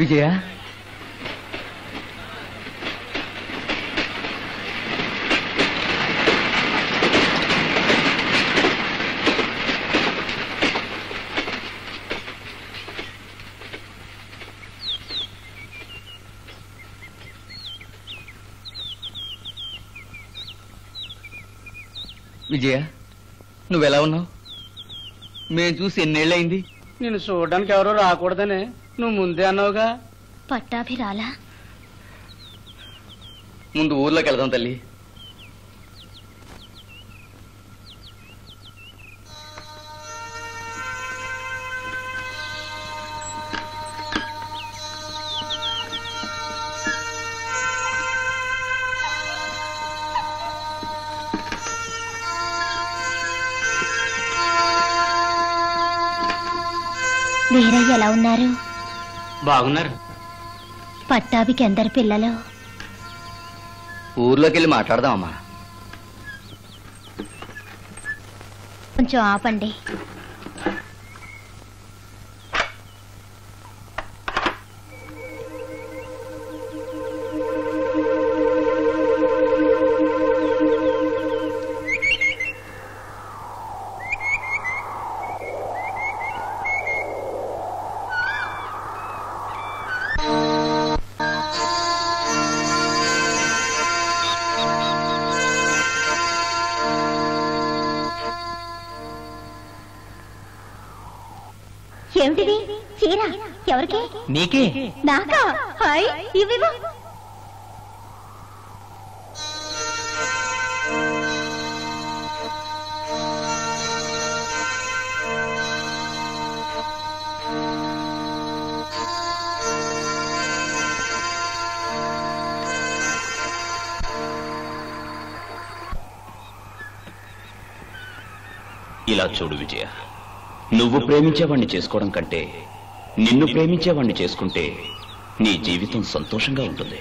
విజయ విజయ నువ్వెలా ఉన్నావు? మేము చూసి ఎన్నేళ్ళయింది? నేను చూడడానికి ఎవరో రాకూడదనే నువ్వు ముందే అన్నావుగా. పట్టాభి రాలా? ముందు ఊర్లోకి వెళ్దాం తల్లి. వీరయ్య ఎలా ఉన్నారు? బాగున్నారు. పట్టాభికి ఎందరు పిల్లలు? ఊర్లోకి వెళ్ళి మాట్లాడదామమ్మా. కొంచెం ఆపండి. ఏమిటిది? చీర ఎవరికి? నీకే. నాకా? హాయ్ ఇవ్వు. ఇలా చూడు విజయ, నువ్వు ప్రేమించేవాణ్ణి చేసుకోవడం కంటే నిన్ను ప్రేమించేవాణ్ణి చేసుకుంటే నీ జీవితం సంతోషంగా ఉంటుంది.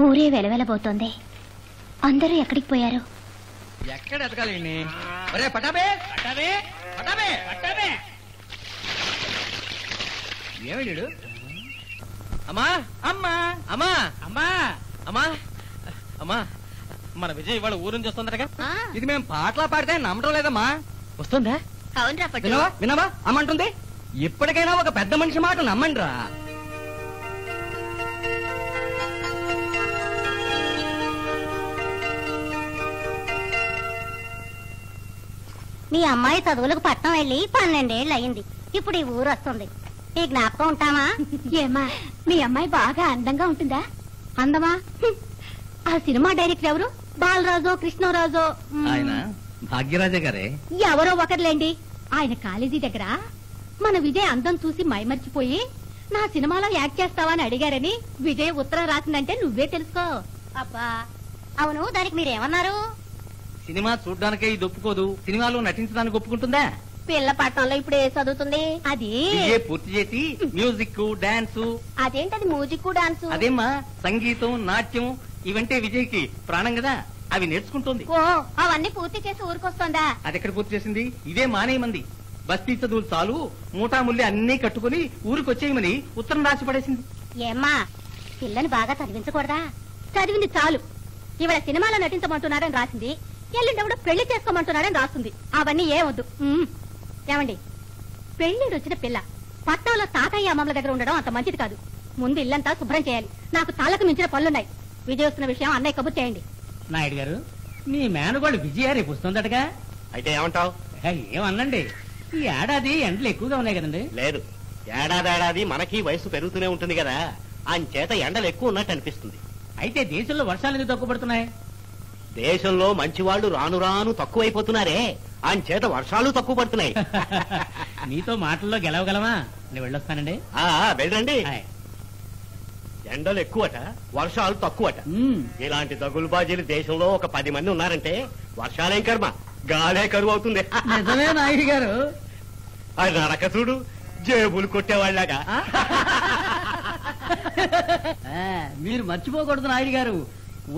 ఊరే వెలవెలబోతోంది. అందరూ ఎక్కడికి పోయారు? ఎక్కడ ఎతకాలి? పటాబే పటాబే పటాబే పటాబే ఏమిడు? అమ్మా అమ్మా అమ్మా అమ్మా అమ్మా అమ్మా, మన విజయ్ ఇవాళ ఊరు నుంచి వస్తుందటగా. ఇది మేము పాటలా పాడితే నమ్మటం లేదమ్మా. వస్తుందా? వినవా వినవా అమ్మంటుంది. ఇప్పటికైనా ఒక పెద్ద మనిషి మాట నమ్మండి రా. మీ అమ్మాయి చదువులకు పట్నం వెళ్ళి 12 ఏళ్ళు అయింది. ఇప్పుడు ఈ ఊరు వస్తుంది. ఈ జ్ఞాపకం ఉంటామా? ఏమా మీ అమ్మాయి బాగా అందంగా ఉంటుందా? అందమా? ఆ సినిమా డైరెక్టర్ ఎవరు? బాలరాజు కృష్ణరాజు? ఆయన భాగ్యరాజా గారే. ఎవరో ఒకరులేండి. ఆయన కాలేజీ దగ్గర మన విజయ్ అందం చూసి మైమర్చిపోయి నా సినిమాలో యాక్ట్ చేస్తావా అని అడిగారని విజయ్ ఉత్తరం రాసిందంటే నువ్వే తెలుసుకో. అబ్బా అవును, దానికి మీరేమన్నారు? సినిమా చూడ్డానికే ఇది ఒప్పుకోదు, సినిమాలో నటించడానికి ఒప్పుకుంటుందా? పిల్ల పట్టణంలో ఇప్పుడు ఏ చదువుతుంది? అది BA పూర్తి చేసి మ్యూజిక్ డాన్స్. అదేంటది మ్యూజిక్ డాన్స్? అదేమ్మా సంగీతం నాట్యం ఇవంటే విజయ్కి ప్రాణం కదా, అవి నేర్చుకుంటోంది. ఓ అవన్నీ పూర్తి చేసి ఊరికొస్తుందా? అది ఎక్కడ పూర్తి చేసింది? ఇదే మానేయమంది. బస్తీ చదువులు చాలు, మూటాముల్లి అన్నీ కట్టుకుని ఊరికొచ్చేయమని ఉత్తరం రాసి పడేసింది. ఏమ్మా పిల్లని బాగా చదివించకూడదా? చదివింది చాలు. ఇవాళ సినిమాలో నటించమంటున్నారని రాసింది, ఎల్లుండెవడో పెళ్లి చేసుకోమంటున్నారని రాస్తుంది. అవన్నీ ఏమొద్దు. ఏమండి, పెళ్లిడు వచ్చిన పిల్ల పట్టణంలో తాతయ్య అమ్మమ్మల దగ్గర ఉండడం అంత మంచిది కాదు. ముందు ఇల్లంతా శుభ్రం చేయాలి. నాకు తలకు మించిన పనులున్నాయి. విజయ్ వస్తున్న విషయం అన్నయ్య కబుర్ చేయండి. నాయుడు గారు, మీ మేనగోడు విజయ రేపు వస్తుందటగా? అయితే ఏమంటావు? ఏమన్నండి, ఈ ఏడాది ఎండలు ఎక్కువగా ఉన్నాయి కదండి. లేదు, ఏడాది మనకి వయసు పెరుగుతూనే ఉంటుంది కదా, అంచేత ఎండలు ఎక్కువ ఉన్నట్టు అనిపిస్తుంది. అయితే దేశంలో వర్షాలు ఎందుకు తక్కువ పడుతున్నాయి? దేశంలో మంచి వాళ్ళు రాను రాను తక్కువైపోతున్నారే, అంచేత వర్షాలు తక్కువ పడుతున్నాయి. నీతో మాటల్లో గెలవగలమా? నేను వెళ్ళొస్తానండి. వెళ్ళండి. హాయ్. ఎండలు ఎక్కువట, వర్షాలు తక్కువట. ఇలాంటి దగులుబాజీలు దేశంలో ఒక 10 మంది ఉన్నారంటే వర్షాలేం కర్మ, గాలే కరువు అవుతుంది. నిజమే నాయుడు గారు. అది నరక చూడు, జేబులు కొట్టేవాళ్ళగా. మీరు మర్చిపోకూడదు నాయుడు గారు,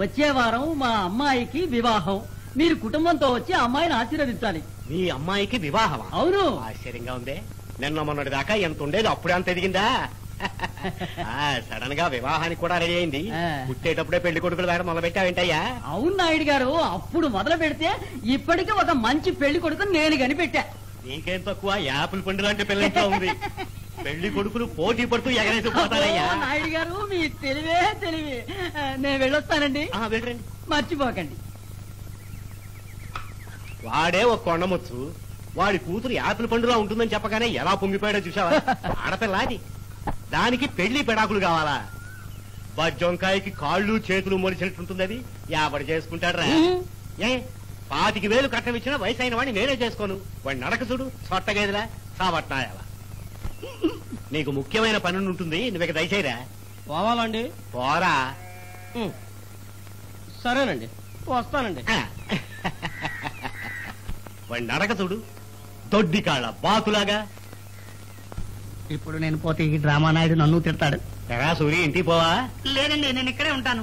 వచ్చే వారం మా అమ్మాయికి వివాహం. మీరు కుటుంబంతో వచ్చి అమ్మాయిని ఆశీర్వదించాలి. మీ అమ్మాయికి వివాహమా? అవును. ఆశ్చర్యంగా ఉందే, నిన్న మొన్నటి దాకా ఎంత ఉండేది అప్పుడే అంత ఎదిగిందా? సడన్ గా వివాహానికి కూడా రెడీ అయింది. పుట్టేటప్పుడే పెళ్లి కొడుకులు వేడ మొదలు పెట్టావేంటయ్యా? అవును నాయుడు గారు, అప్పుడు మొదలు పెడితే ఇప్పటికీ ఒక మంచి పెళ్లి కొడుకు నేను కనిపెట్టా. నీకేం తక్కువ, యాపిల్ పండు లాంటి పిల్లలతో ఉంది. పెళ్లి కొడుకులు పోటీ పడుతూ ఎగరేసి పోతారయ్యా. నాయుడు గారు మీ తెలివే తెలివి. నేను వెళ్ళొస్తానండి. వెళ్ళండి, మర్చిపోకండి. వాడే ఒక కొండముచ్చు, వాడి కూతురు యాపిల్ పండులా ఉంటుందని చెప్పగానే ఎలా పొంగిపోయాడో చూసావా? ఆడపిల్లాది, దానికి పెళ్లి పెడాకులు కావాలా? బజ్జొంకాయకి కాళ్ళు చేతులు మొలిచినట్టుంటుంది. అది యాబడి చేసుకుంటాడ్రా. 25,000 కట్టం ఇచ్చిన వయసు అయిన వాడిని నేనే చేసుకోను. వాడి నడక చూడు, సొట్టగేదిలా సావట్నాయాల. నీకు ముఖ్యమైన పని ఉంటుంది, నువ్వు ఇక దయచేయరా. పోవాలండి? పోరా. సరేనండి, వస్తానండి. వాడి నడక చూడు, దొడ్డి కాళ్ళ బాతులాగా. ఇప్పుడు నేను పోతే ఈ డ్రామా నాయుడు నన్ను తిడతాడు. ఎరా సూరి, ఇంటికి పోవా? లేదండి, నేను ఇక్కడే ఉంటాను.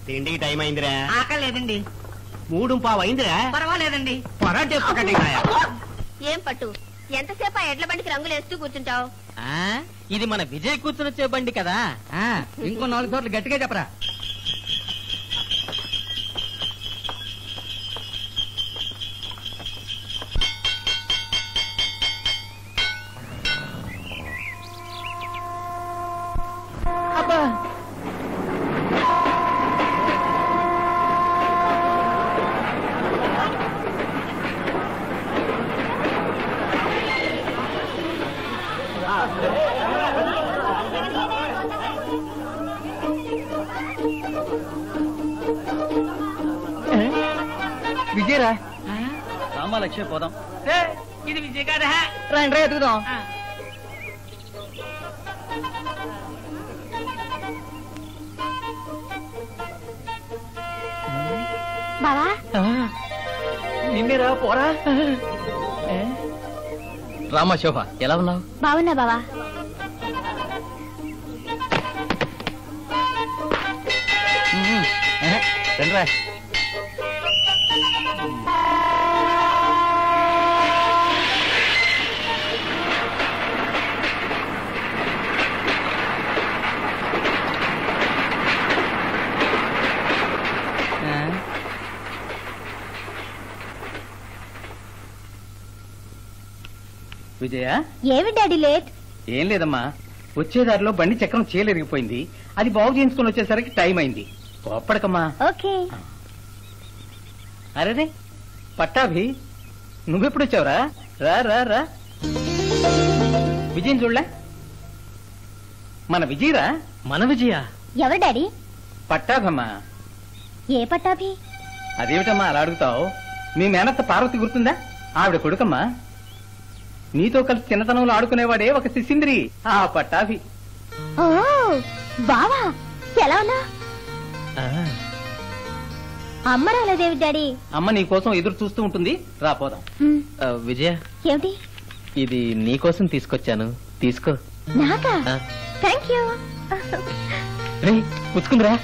తిండికి టైం అయిందిరా. ఆకలేదండి. 3:15 అయిందిరా. పర్వాలేదండి. పొరా చేసుకోకండి. ఏం పట్టు, ఎంతసేపు ఆ ఎడ్ల బండికి రంగులేస్తూ కూర్చుంటావు? ఇది మన విజయ్ కూర్చునొచ్చే బండి కదా. ఇంకో 4 చోట్ల గట్టిగా చెప్పరా. విజయరా, రామాలక్ష్మి పోదాం. ఇది విజయ్ కాదా? రండి ఎదుగుదాం. బావా నిన్నేరా, పోరా. రామా శోభ, ఎలా ఉన్నావు? బావున్నా బావా. రండిరా. విజయ, ఏమి డాడీ లేట్? ఏం లేదమ్మా, వచ్చేదారిలో బండి చక్రం చీలరిగిపోయింది. అది బాగు చేయించుకుని వచ్చేసరికి టైం అయింది. కోప్పడకమ్మా. ఓకే. అరేరే పట్టాభి, నువ్వెప్పుడు వచ్చావురా? రా రా రా. విజయం చూడలే? మన విజయరా. మన విజయ? ఎవరు డాడీ? పట్టాభమ్మా. ఏ పట్టాభి? అదేమిటమ్మా అలా అడుగుతావు? మీ మేనత్త పార్వతి గుర్తుందా? ఆవిడ కొడుకమ్మా. నీతో కలిసి చిన్నతనంలో ఆడుకునేవాడే ఒక శిశింద్రి, ఆ పట్టాభి. ఓ బావా, ఎలా ఉన్నా? అమ్మ రాలేదేవి డాడీ? అమ్మ నీ కోసం ఎదురు చూస్తూ ఉంటుంది, రాపోదాం. విజయ, ఏమిటి? ఇది నీ కోసం తీసుకొచ్చాను, తీసుకో. నాకా? Thank you. పుచ్చుకుందిరా.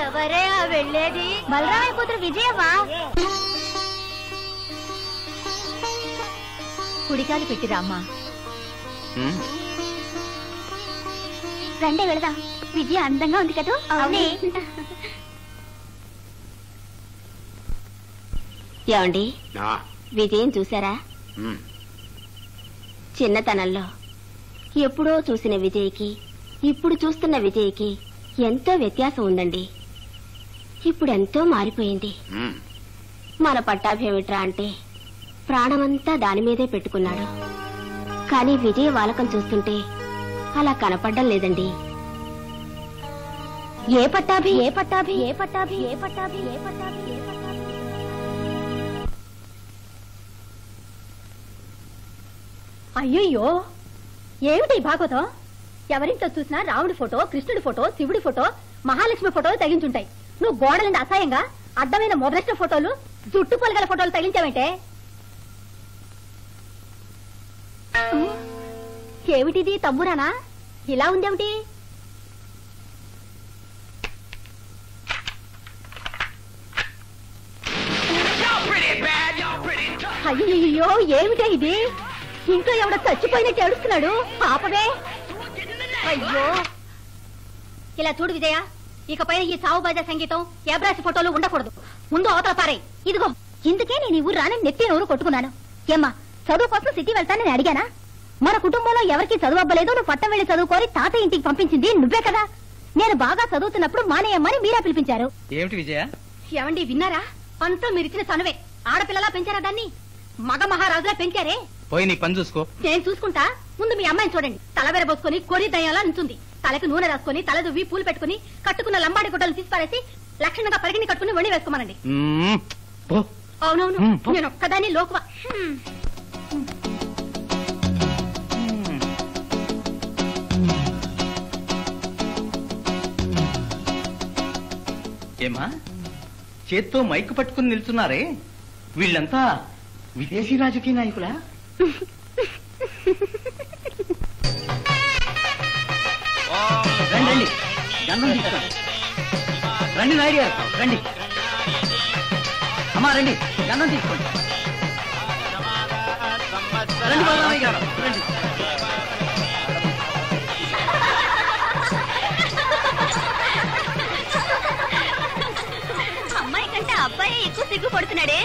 ఎవరే ఆ వెళ్ళేది? బలరామయ్య కూతురు విజయవా? కుడికాలు పెట్టిరా అమ్మా. రండి వెళదాం. విజయ అందంగా ఉంది కదా? అవునే. ఏమండి, విజయం చూసారా? చిన్నతనంలో ఎప్పుడో చూసిన విజయ్కి ఇప్పుడు చూస్తున్న విజయ్కి ఎంతో వ్యత్యాసం ఉందండి. ఇప్పుడు ఎంతో మారిపోయింది. మన పట్టాభేమిట్రా అంటే ప్రాణమంతా దాని మీదే పెట్టుకున్నాడు. కానీ విజయ వాలకం చూస్తుంటే అలా కనపడ్డం లేదండి. ఏ పట్టాభి, ఏ పట్టాభి, ఏ పట్టాభి, ఏ పట్టాభి, ఏ పట్టాభి, ఏ పట్టాభి. అయ్యయ్యో, ఏమిటి భాగవతం? ఎవరింట్లో చూసినా రాముడి ఫోటో, కృష్ణుడి ఫోటో, శివుడి ఫోటో, మహాలక్ష్మి ఫోటోలు తగిలించుంటాయి. నువ్వు గోడలండి అసహ్యంగా అడ్డమైన మొదలెట్టిన ఫోటోలు, జుట్టు పొలగల ఫోటోలు తగిలించావంటే? ఏమిటిది, తమ్మురానా? ఇలా ఉందేమిటి? అయ్యో, ఏమిటే ఇది? ఇంట్లో ఎవడో చచ్చిపోయినట్టు ఏడుస్తున్నాడు. పాపమే. అయ్యో, ఇలా చూడు విజయ, ఇకపైన ఈ సావు బాజా సంగీతం, ఏబ్రాసి ఫోటోలు ఉండకూడదు. ముందు అవతల పారే. ఇదిగో, ఇందుకే నేను ఈ ఊరు రానని నెత్తి నోరు కొట్టుకున్నాను. ఏమ్మా, చదువు కోసం సిటీ వెళ్తానని అడిగానా? మన కుటుంబంలో ఎవరికి చదువు అవ్వలేదు, నువ్వు పట్టం వెళ్లి చదువుకోరి తాతయ్య ఇంటికి పంపించింది నువ్వే కదా. నేను బాగా చదువుతున్నప్పుడు మానేయమ్మని మీరా పిలిపించారు. ఏమిటి విజయ? ఏమండి, విన్నారా? అంతా మీరిచ్చిన చనువే. ఆడపిల్లలా పెంచారా దాన్ని? మగ మహారాజులా పెంచారే. పోయి నీ పని చూసుకో. నేను చూసుకుంటా. ముందు మీ అమ్మాయిని చూడండి. తలవెరబోసుకుని కొరి దయ్యాలా నించుంది. తలకి నూనె రాసుకుని, తల దువ్వి, పూలు పెట్టుకుని, కట్టుకున్న లంబాడి గుడ్డలు తీసిపారేసి లక్షణంగా పరిగిని కట్టుకుని వణి వేసుకోమనండి. అవునవును, నేను ఒక్కదాన్ని లోకువా. ఏమా, చేత్తో మైకు పట్టుకుని నిల్చున్నారే, వీళ్ళంతా విదేశీ రాజకీయ నాయకులా? రండి, గంధం తీసుకోండి. రండి నాయుడు గారు, రండి. అమ్మా రండి, గంధం తీసుకోండి. రండి బాలరామయ్య గారు, రండి. అమ్మాయి కంటే అబ్బాయి ఎక్కువ సిగ్గుపడుతున్నాడే.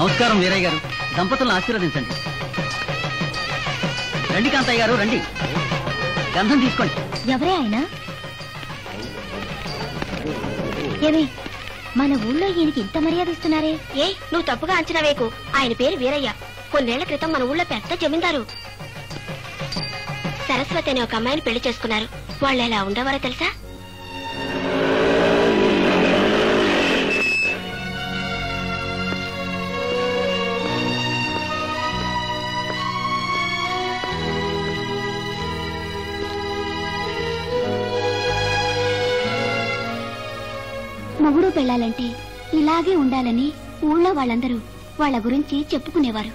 నమస్కారం వీరయ్య గారు, దంపతులను ఆశీర్వదించండి. రండి కాంతయ్య గారు, రండి. గంధం తీసుకోండి. ఎవరే ఆయన? ఏమి, మన ఊళ్ళో ఈయనకి ఇంత మర్యాద ఇస్తున్నారే? ఏ, నువ్వు తప్పుగా అంచనా వేకు. ఆయన పేరు వీరయ్య. కొన్నేళ్ల క్రితం మన ఊళ్ళో పెద్ద జమీందారు. సరస్వతి అనే ఒక అమ్మాయిని పెళ్లి చేసుకున్నారు. వాళ్ళు ఎలా ఉండేవారో తెలుసా? మొగుడు పెళ్ళాలంటే ఇలాగే ఉండాలని ఊళ్ళో వాళ్ళందరూ వాళ్ళ గురించి చెప్పుకునేవారు.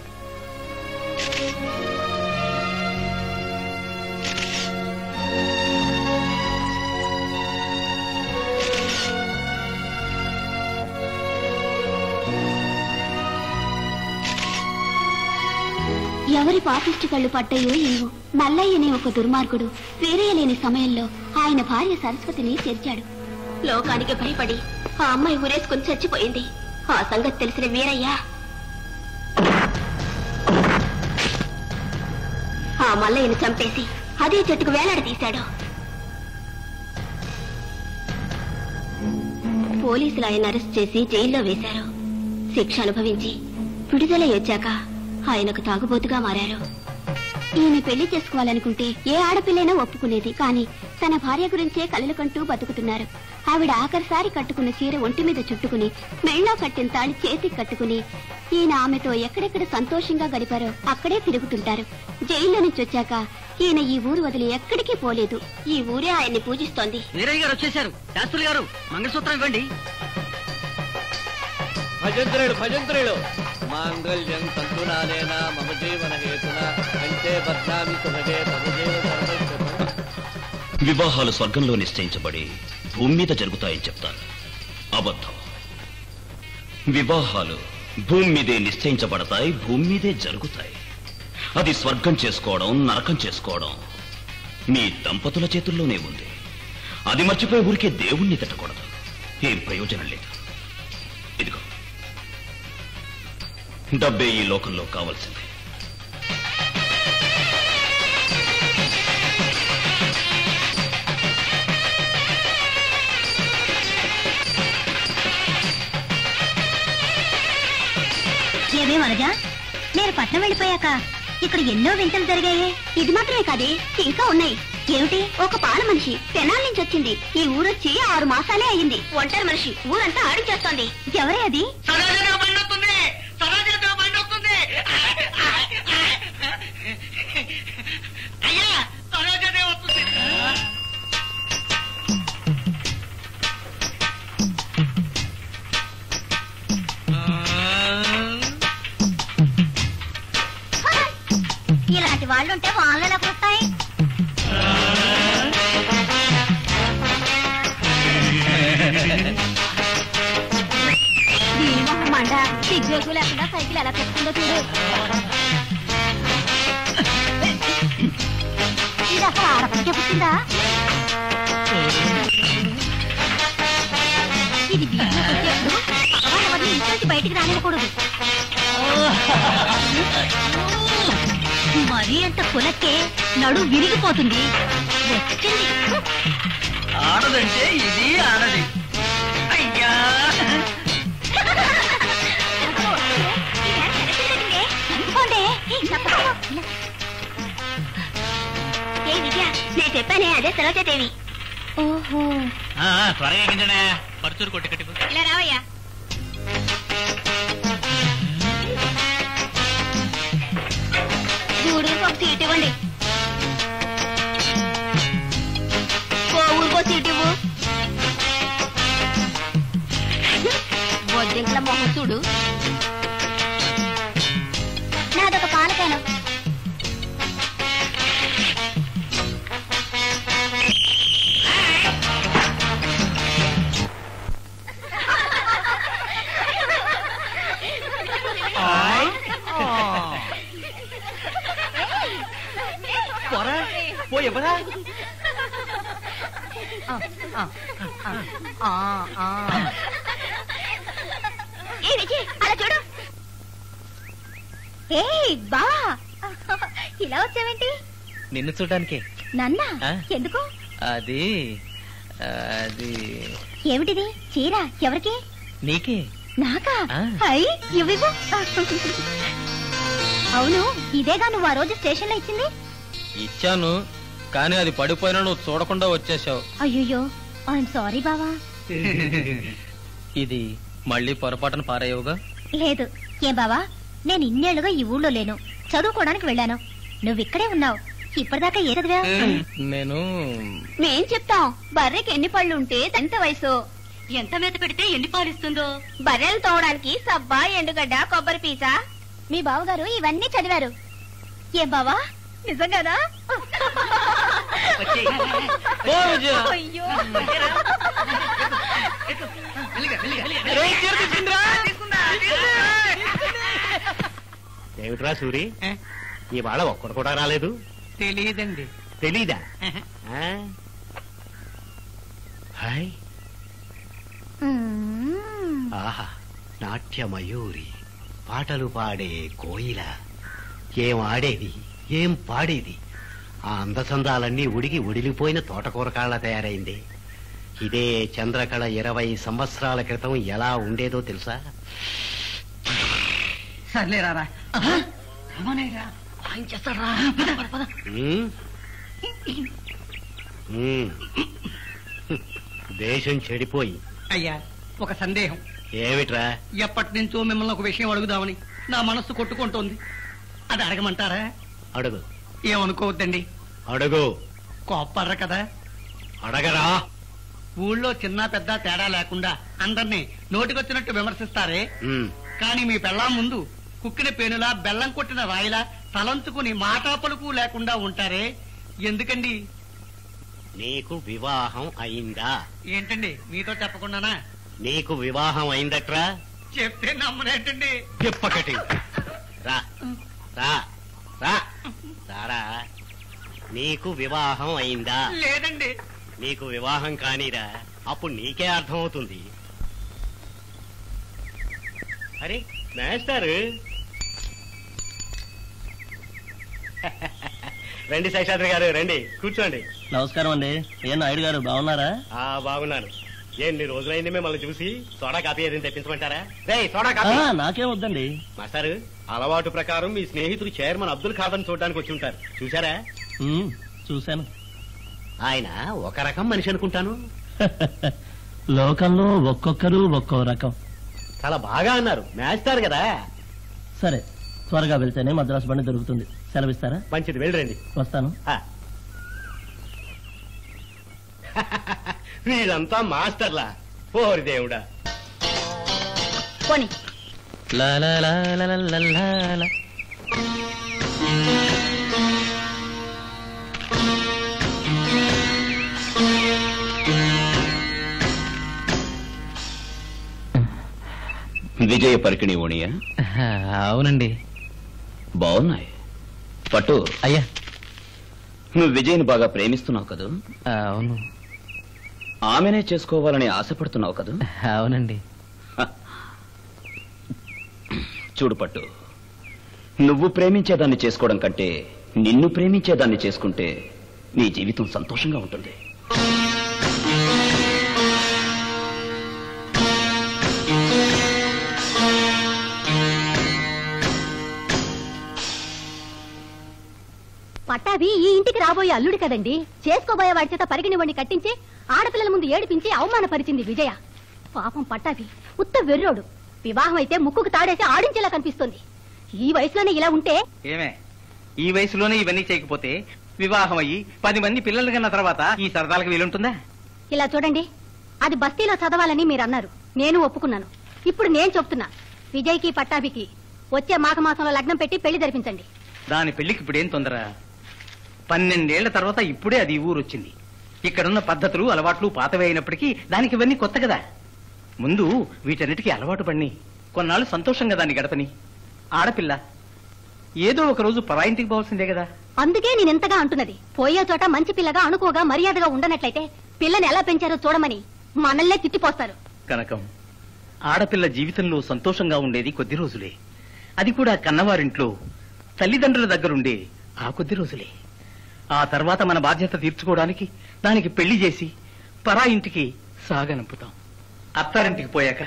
ఎవరి పాపిష్టి కళ్ళు పడ్డాయో ఏవో మల్లయ్యనే ఒక దుర్మార్గుడు వేరేయలేని సమయంలో ఆయన భార్య సరస్వతిని తెరిచాడు. లోకానికి భయపడి ఆ అమ్మాయి ఊరేసుకుని చచ్చిపోయింది. ఆ సంగతి తెలిసిన వీరయ్య ఆ మల్లయ్యను చంపేసి అదే చెట్టుకు వేలాడదీశాడు. పోలీసులు ఆయన అరెస్ట్ చేసి జైల్లో వేశారు. శిక్ష అనుభవించి విడుదల వచ్చాక ఆయనకు తాగుబోతుగా మారారు. ఈయన పెళ్లి చేసుకోవాలనుకుంటే ఏ ఆడపిల్లైనా ఒప్పుకునేది. కానీ తన భార్య గురించే కలలు కంటూ బతుకుతున్నారు. ఆవిడ ఆఖరిసారి కట్టుకున్న చీర ఒంటి మీద చుట్టుకుని మెళ్ళో కట్టిన తాళి చేతికి కట్టుకుని ఈయన ఆమెతో ఎక్కడెక్కడ సంతోషంగా గడిపారో అక్కడే తిరుగుతుంటారు. జైల్లో నుంచి వచ్చాక ఈయన ఈ ఊరు వదిలి ఎక్కడికి పోలేదు. ఈ ఊరే ఆయన్ని పూజిస్తోంది. వీరయ్య గారు వచ్చేశారు. శాస్త్రులు గారు మంగళసూత్రం ఇవ్వండి. భజంత్రుడు భజంత్రుడు మాంగళ్యం సంతునానేన మమ జీవన హేతున కంటే బద్నామి సుభగే తమజీవ సర్వైశ్వరం. వివాహాలు స్వర్గంలో నిశ్చయించబడి భూమి మీద జరుగుతాయని చెప్తారు. అబద్ధం. వివాహాలు భూమి మీదే నిశ్చయించబడతాయి, భూమి మీదే జరుగుతాయి. అది స్వర్గం చేసుకోవడం, నరకం చేసుకోవడం మీ దంపతుల చేతుల్లోనే ఉంది. అది మర్చిపోయి ఊరికే దేవుణ్ణి తిట్టకూడదు. ఏం ప్రయోజనం లేదు. ఇదిగో డబ్బే ఈ లోకంలో కావాల్సింది. ఏమే వరజా, నేను పట్నం వెళ్ళిపోయాక ఇక్కడ ఎన్నో వింతలు జరిగాయి. ఇది మాత్రమే కాదే, ఇంకా ఉన్నాయి. ఏమిటి? ఒక పాల మనిషి తెనాల నుంచి వచ్చింది. ఈ ఊరొచ్చి 6 మాసాలే అయ్యింది. ఒంటరి మనిషి ఊరంతా ఆడించేస్తోంది. ఎవరే అది? ఇలాంటి వాళ్ళుంటే వాళ్ళు ఎలా కురుస్తాయి? మండ సిగ్గు లేకుండా సైకిల్ ఎలా పెట్టుకుందో చూడు. ఇది అసలు ఆడపడికే పుట్టిందా? ఇది ఎవరిని ఇంట్లోంచి బయటికి రానివ్వకూడదు. మరీ అంత కులకే నడు విరిగిపోతుంది. వచ్చింది ఆడదంటే ఇది ఆడది. అయ్యా ఏ విద్య, నేను చెప్పానే అదే సరోజాదేవి. ఓహో, త్వరగా ఎక్కించండి. పరుచూరు కొట్టి కట్టి ఇలా రావయ్యా. ఊరికి ఒక సీట్ ఇవ్వండి. ఊరికో సీట్ ఇవ్వు. బొద్దింకల మొహం చూడు. నాదొక పాలకాయన. పోయవరా? ఏ విజయ్, అలా చూడు. ఏ బా, ఇలా వచ్చావేంటి? నిన్ను చూడడానికి. నన్నా? ఎందుకు? అది అది ఏమిటిది? చీర ఎవరికి? నీకే. నాకా? ఇవ్వు. అవును, ఇదేగా నువ్వు ఆ రోజు స్టేషన్ లో ఇచ్చింది? ఇచ్చాను, కానీ అది పడిపోయినా నువ్వు చూడకుండా వచ్చేసావు. అయ్యో, ఐఎమ్ సారీ బావా. ఇది మళ్ళీ పొరపాటున పారేయవుగా? లేదు. ఏం బావా, నేను ఇన్నేళ్లుగా ఈ ఊళ్ళో లేను. చదువుకోవడానికి వెళ్ళాను. నువ్వు ఇక్కడే ఉన్నావు. ఇప్పటిదాకా ఏ చదివా? నేను మేం చెప్తాం. బర్రెకి ఎన్ని పళ్ళు ఉంటే ఎంత వయసు? ఎంత మేత పెడితే ఎన్ని పాలిస్తుందో? బర్రెలు తోవడానికి సబ్బా, ఎండుగడ్డ, కొబ్బరి పీచ. మీ బావగారు ఇవన్నీ చదివారు. ఏం బావా, నిజంగానా? అయ్యో, ఏమిట్రా సూరి, ఇవాళ ఒక్కడు కూడా రాలేదు? తెలియదండి. తెలీదా? హాయ్, ఆహా, నాట్యమయూరి, పాటలు పాడే కోయిల, ఏం ఆడేది ఏం పాడేది. ఆ అందచందాలన్నీ ఉడికి ఉడిలిపోయిన తోటకూర కాళ్ళ తయారైంది. ఇదే చంద్రకళ 20 సంవత్సరాల క్రితం ఎలా ఉండేదో తెలుసా? సర్లేరా, దేశం చెడిపోయి. అయ్యా, ఒక సందేహం. ఏమిట్రా? ఎప్పటి నుంచో మిమ్మల్ని ఒక విషయం అడుగుదామని నా మనస్సు కొట్టుకుంటోంది. అది అడగమంటారా? అడుగు. ఏమనుకోవద్దండి. అడుగు. కోప్పర్ర కదా. అడగరా. ఊళ్ళో చిన్న పెద్ద తేడా లేకుండా అందరినీ నోటికొచ్చినట్టు విమర్శిస్తారే, కానీ మీ పెళ్ళాం ముందు కుక్కిన పేనులా, బెల్లం కొట్టిన రాయిలా తలంచుకుని మాటా పలుకు లేకుండా ఉంటారే, ఎందుకండి? నీకు వివాహం అయిందా? ఏంటండి మీతో చెప్పకుండానా? నీకు వివాహం అయిందట్రా? చెప్తే నమ్మనేటండి. చెప్పకటి. రా రా రా రారా. నీకు వివాహం అయిందా? లేదండి. నీకు వివాహం కానీరా, అప్పుడు నీకే అర్థమవుతుంది. అరే మేస్టారు, రండి శేషాద్రి గారు, రండి కూర్చోండి. నమస్కారం అండి. ఏ నాయుడు గారు బాగున్నారా? బాగున్నాను. ఎన్ని రోజులైంది మిమ్మల్ని చూసి. సోడా కాపీ ఏదైనా తెప్పించమంటారా? రే సోడా కాపీ. నాకేం వద్దండి. మాస్టారు, అలవాటు ప్రకారం మీ స్నేహితుడు చైర్మన్ అబ్దుల్ ఖాదర్ చూడడానికి వచ్చి ఉంటారు, చూసారా? చూశాను. ఆయన ఒక రకం మనిషి అనుకుంటాను. లోకంలో ఒక్కొక్కరు ఒక్కో రకం. చాలా బాగా అన్నారు, మేస్తారు కదా. సరే, త్వరగా వెళ్తేనే మద్రాసు బండి దొరుకుతుంది. సెలవిస్తారా? మంచిది, వెళ్ళండి. వస్తాను. వీళ్ళంతా మాస్టర్లా. ఓరి దేవుడా. పోనీ విజయ పరికిణి ఓణియా? అవునండి. బాగున్నాయి. పట్టు. అయ్యా, నువ్వు విజయ్ని బాగా ప్రేమిస్తున్నావు కదూ? అవును. ఆమెనే చేసుకోవాలని ఆశపడుతున్నావు కదూ? అవునండి. చూడు పట్టు, నువ్వు ప్రేమించేదాన్ని చేసుకోవడం కంటే నిన్ను ప్రేమించేదాన్ని చేసుకుంటే నీ జీవితం సంతోషంగా ఉంటుంది. పట్టాభి ఈ ఇంటికి రాబోయే అల్లుడు కదండి. చేసుకోబోయే వాడి చేత పరిగిణివ్వండి కట్టించి ఆడపిల్లల ముందు ఏడిపించి అవమానపరిచింది విజయ. పాపం పట్టాభి ఉత్త వెర్రోడు. వివాహం అయితే ముక్కుకు తాడేసి ఆడించేలా కనిపిస్తుంది. ఈ వయసులోనే ఇలా ఉంటే ఏమే, ఈ వయసులోనే ఇవన్నీ చేయకపోతే వివాహం అయ్యి 10 మంది పిల్లలు కన్న తర్వాత ఈ సరదాలకు వీలుంటుందా? ఇలా చూడండి, అది బస్తీలో చదవాలని మీరు అన్నారు, నేను ఒప్పుకున్నాను. ఇప్పుడు నేను చెప్తున్నా, విజయ్కి పట్టాభికి వచ్చే మాఘమాసంలో లగ్నం పెట్టి పెళ్లి జరిపించండి. దాని పెళ్లికి ఇప్పుడేం తొందర? 12 ఏళ్ల తర్వాత ఇప్పుడే అది ఊరొచ్చింది. ఇక్కడున్న పద్ధతులు అలవాట్లు పాతవే అయినప్పటికీ దానికి ఇవన్నీ కొత్త కదా. ముందు వీటన్నిటికీ అలవాటు పడిని కొన్నాళ్ళు సంతోషంగా దాన్ని గడపని. ఆడపిల్ల ఏదో ఒక రోజు పరాయింటికి పోవాల్సిందే కదా. అందుకే నేనెంతగా అంటున్నది, పోయే చోట మంచి పిల్లగా అనుకోగా మర్యాదగా ఉండనట్లయితే పిల్లని ఎలా పెంచారో చూడమని మనల్నే తిట్టిపోస్తారు. కనకం, ఆడపిల్ల జీవితంలో సంతోషంగా ఉండేది కొద్ది రోజులే. అది కూడా కన్నవారింట్లో తల్లిదండ్రుల దగ్గరుండే ఆ కొద్ది రోజులే. ఆ తర్వాత మన బాధ్యత తీర్చుకోవడానికి దానికి పెళ్లి చేసి పరా ఇంటికి సాగనంపుతాం. అత్తారింటికి పోయాక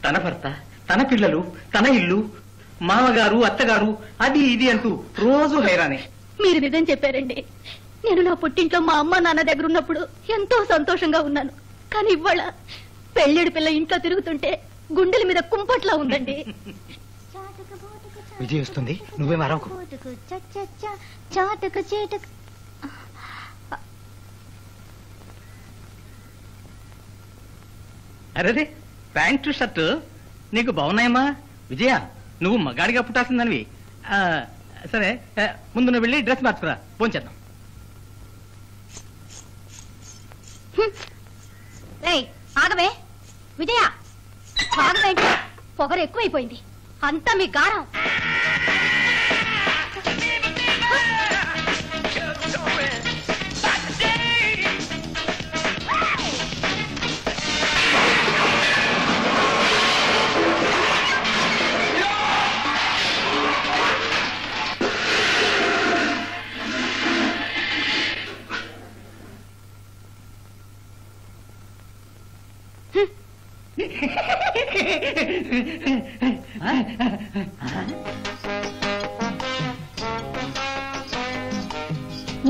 తన భర్త, తన పిల్లలు, తన ఇల్లు, మామగారు, అత్తగారు, అది ఇది అంటూ రోజు హైరానే. మీరు నిజం చెప్పారండి. నేను నా పుట్టింట్లో మా అమ్మ నాన్న దగ్గర ఉన్నప్పుడు ఎంతో సంతోషంగా ఉన్నాను. కానీ ఇవాళ పెళ్ళిడి పిల్ల ఇంట్లో తిరుగుతుంటే గుండెల మీద కుంపట్లా ఉందండి. విజయ్ వస్తుంది, నువ్వే మరొక. అరేదే ప్యాంటు షర్టు నీకు బాగున్నాయమ్మా. విజయ, నువ్వు మగాడిగా పుట్టాల్సిందనివి. సరే, ముందు నువ్వు వెళ్ళి డ్రెస్ మార్చుకురా, పోంచేద్దాం. ఆగవే విజయ, ఆగవేంటి? పొగరు ఎక్కువైపోయింది, అంతా మీ గారం.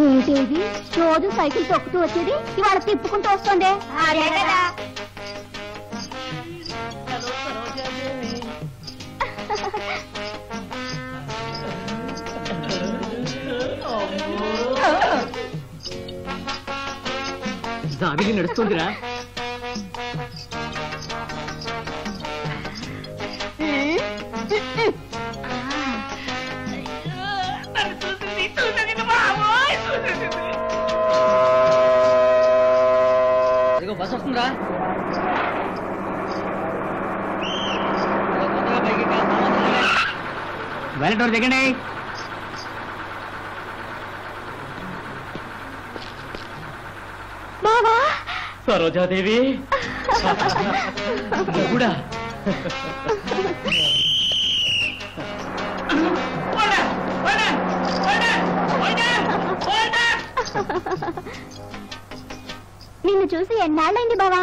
ఏంటేది రోజు సైకిల్ తొక్కుతూ వచ్చేది, ఇవాళ తిప్పుకుంటూ వస్తుంది. అదే కదా. జాబిలి నడుస్తుందిరా. బస్ వస్తుందిరా. వెళ్ళటోరు దిగండి. బావా, సరోజాదేవి కూడా నిన్ను చూసి ఎన్నాళ్ళైంది బావా.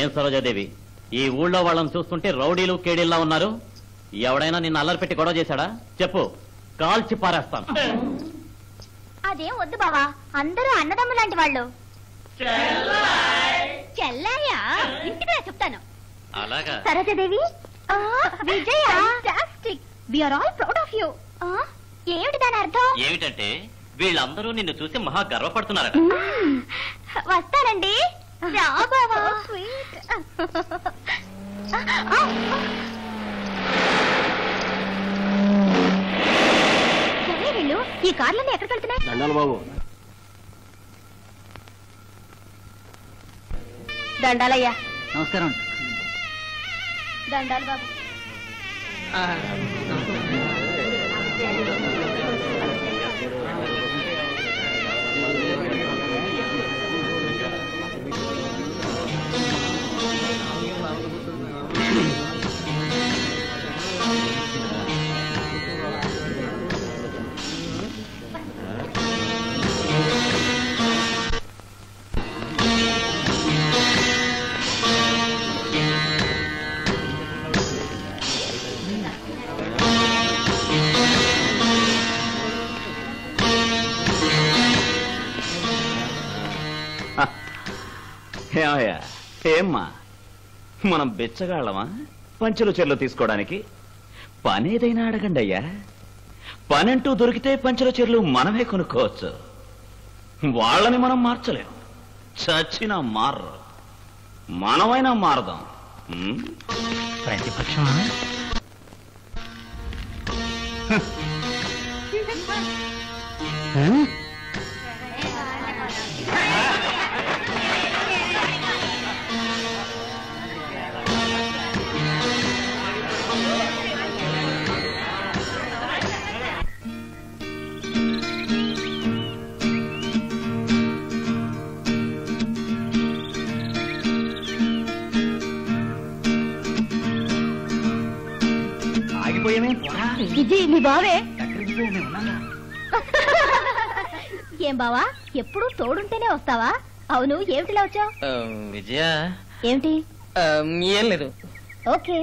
ఏం సరోజాదేవి, ఈ ఊళ్ళో వాళ్ళని చూస్తుంటే రౌడీలు కేడీల్లా ఉన్నారు. ఎవడైనా నిన్ను అల్లరి పెట్టి గొడవ చేశాడా? చెప్పు, కాల్చి పారేస్తాను. అదేం వద్దు బావా, అందరూ అన్నదమ్ము లాంటి వాళ్ళు. చెల్లాయా, ఇంటికి రా చెప్తాను. అలాగా? సరోజాదేవి, విజయ, fantastic. We are all proud of you. ఏమిటి దాని అర్థం? ఏమిటంటే వీళ్ళందరూ నిన్ను చూసి మహా గర్వపడుతున్నారట. వస్తానండి. రా బావా. సరే వీళ్ళు ఈ కార్లన్నీ ఎక్కడికి వెళ్తున్నాయి? దండాలు బాబు. దండాలయ్యా. నమస్కారం. దండాలు బాబు. ఏమయ్యా, ఏమ్మా, మనం బిచ్చగాళ్ళమా పంచెలు చెర్లు తీసుకోవడానికి? పనేదైనా అడగండి అయ్యా. పనంటూ దొరికితే పంచెల చెర్లు మనమే కొనుక్కోవచ్చు. వాళ్ళని మనం మార్చలేం, చచ్చినా మారరు. మనమైనా మారదాం. ప్రతిపక్షమా? ఇది నీ బావే. ఏం బావా, ఎప్పుడు తోడుంటేనే వస్తావా? అవును, ఏమిటిలా వచ్చావు? విజయ, ఏమిటి? ఏం లేదు. ఓకే,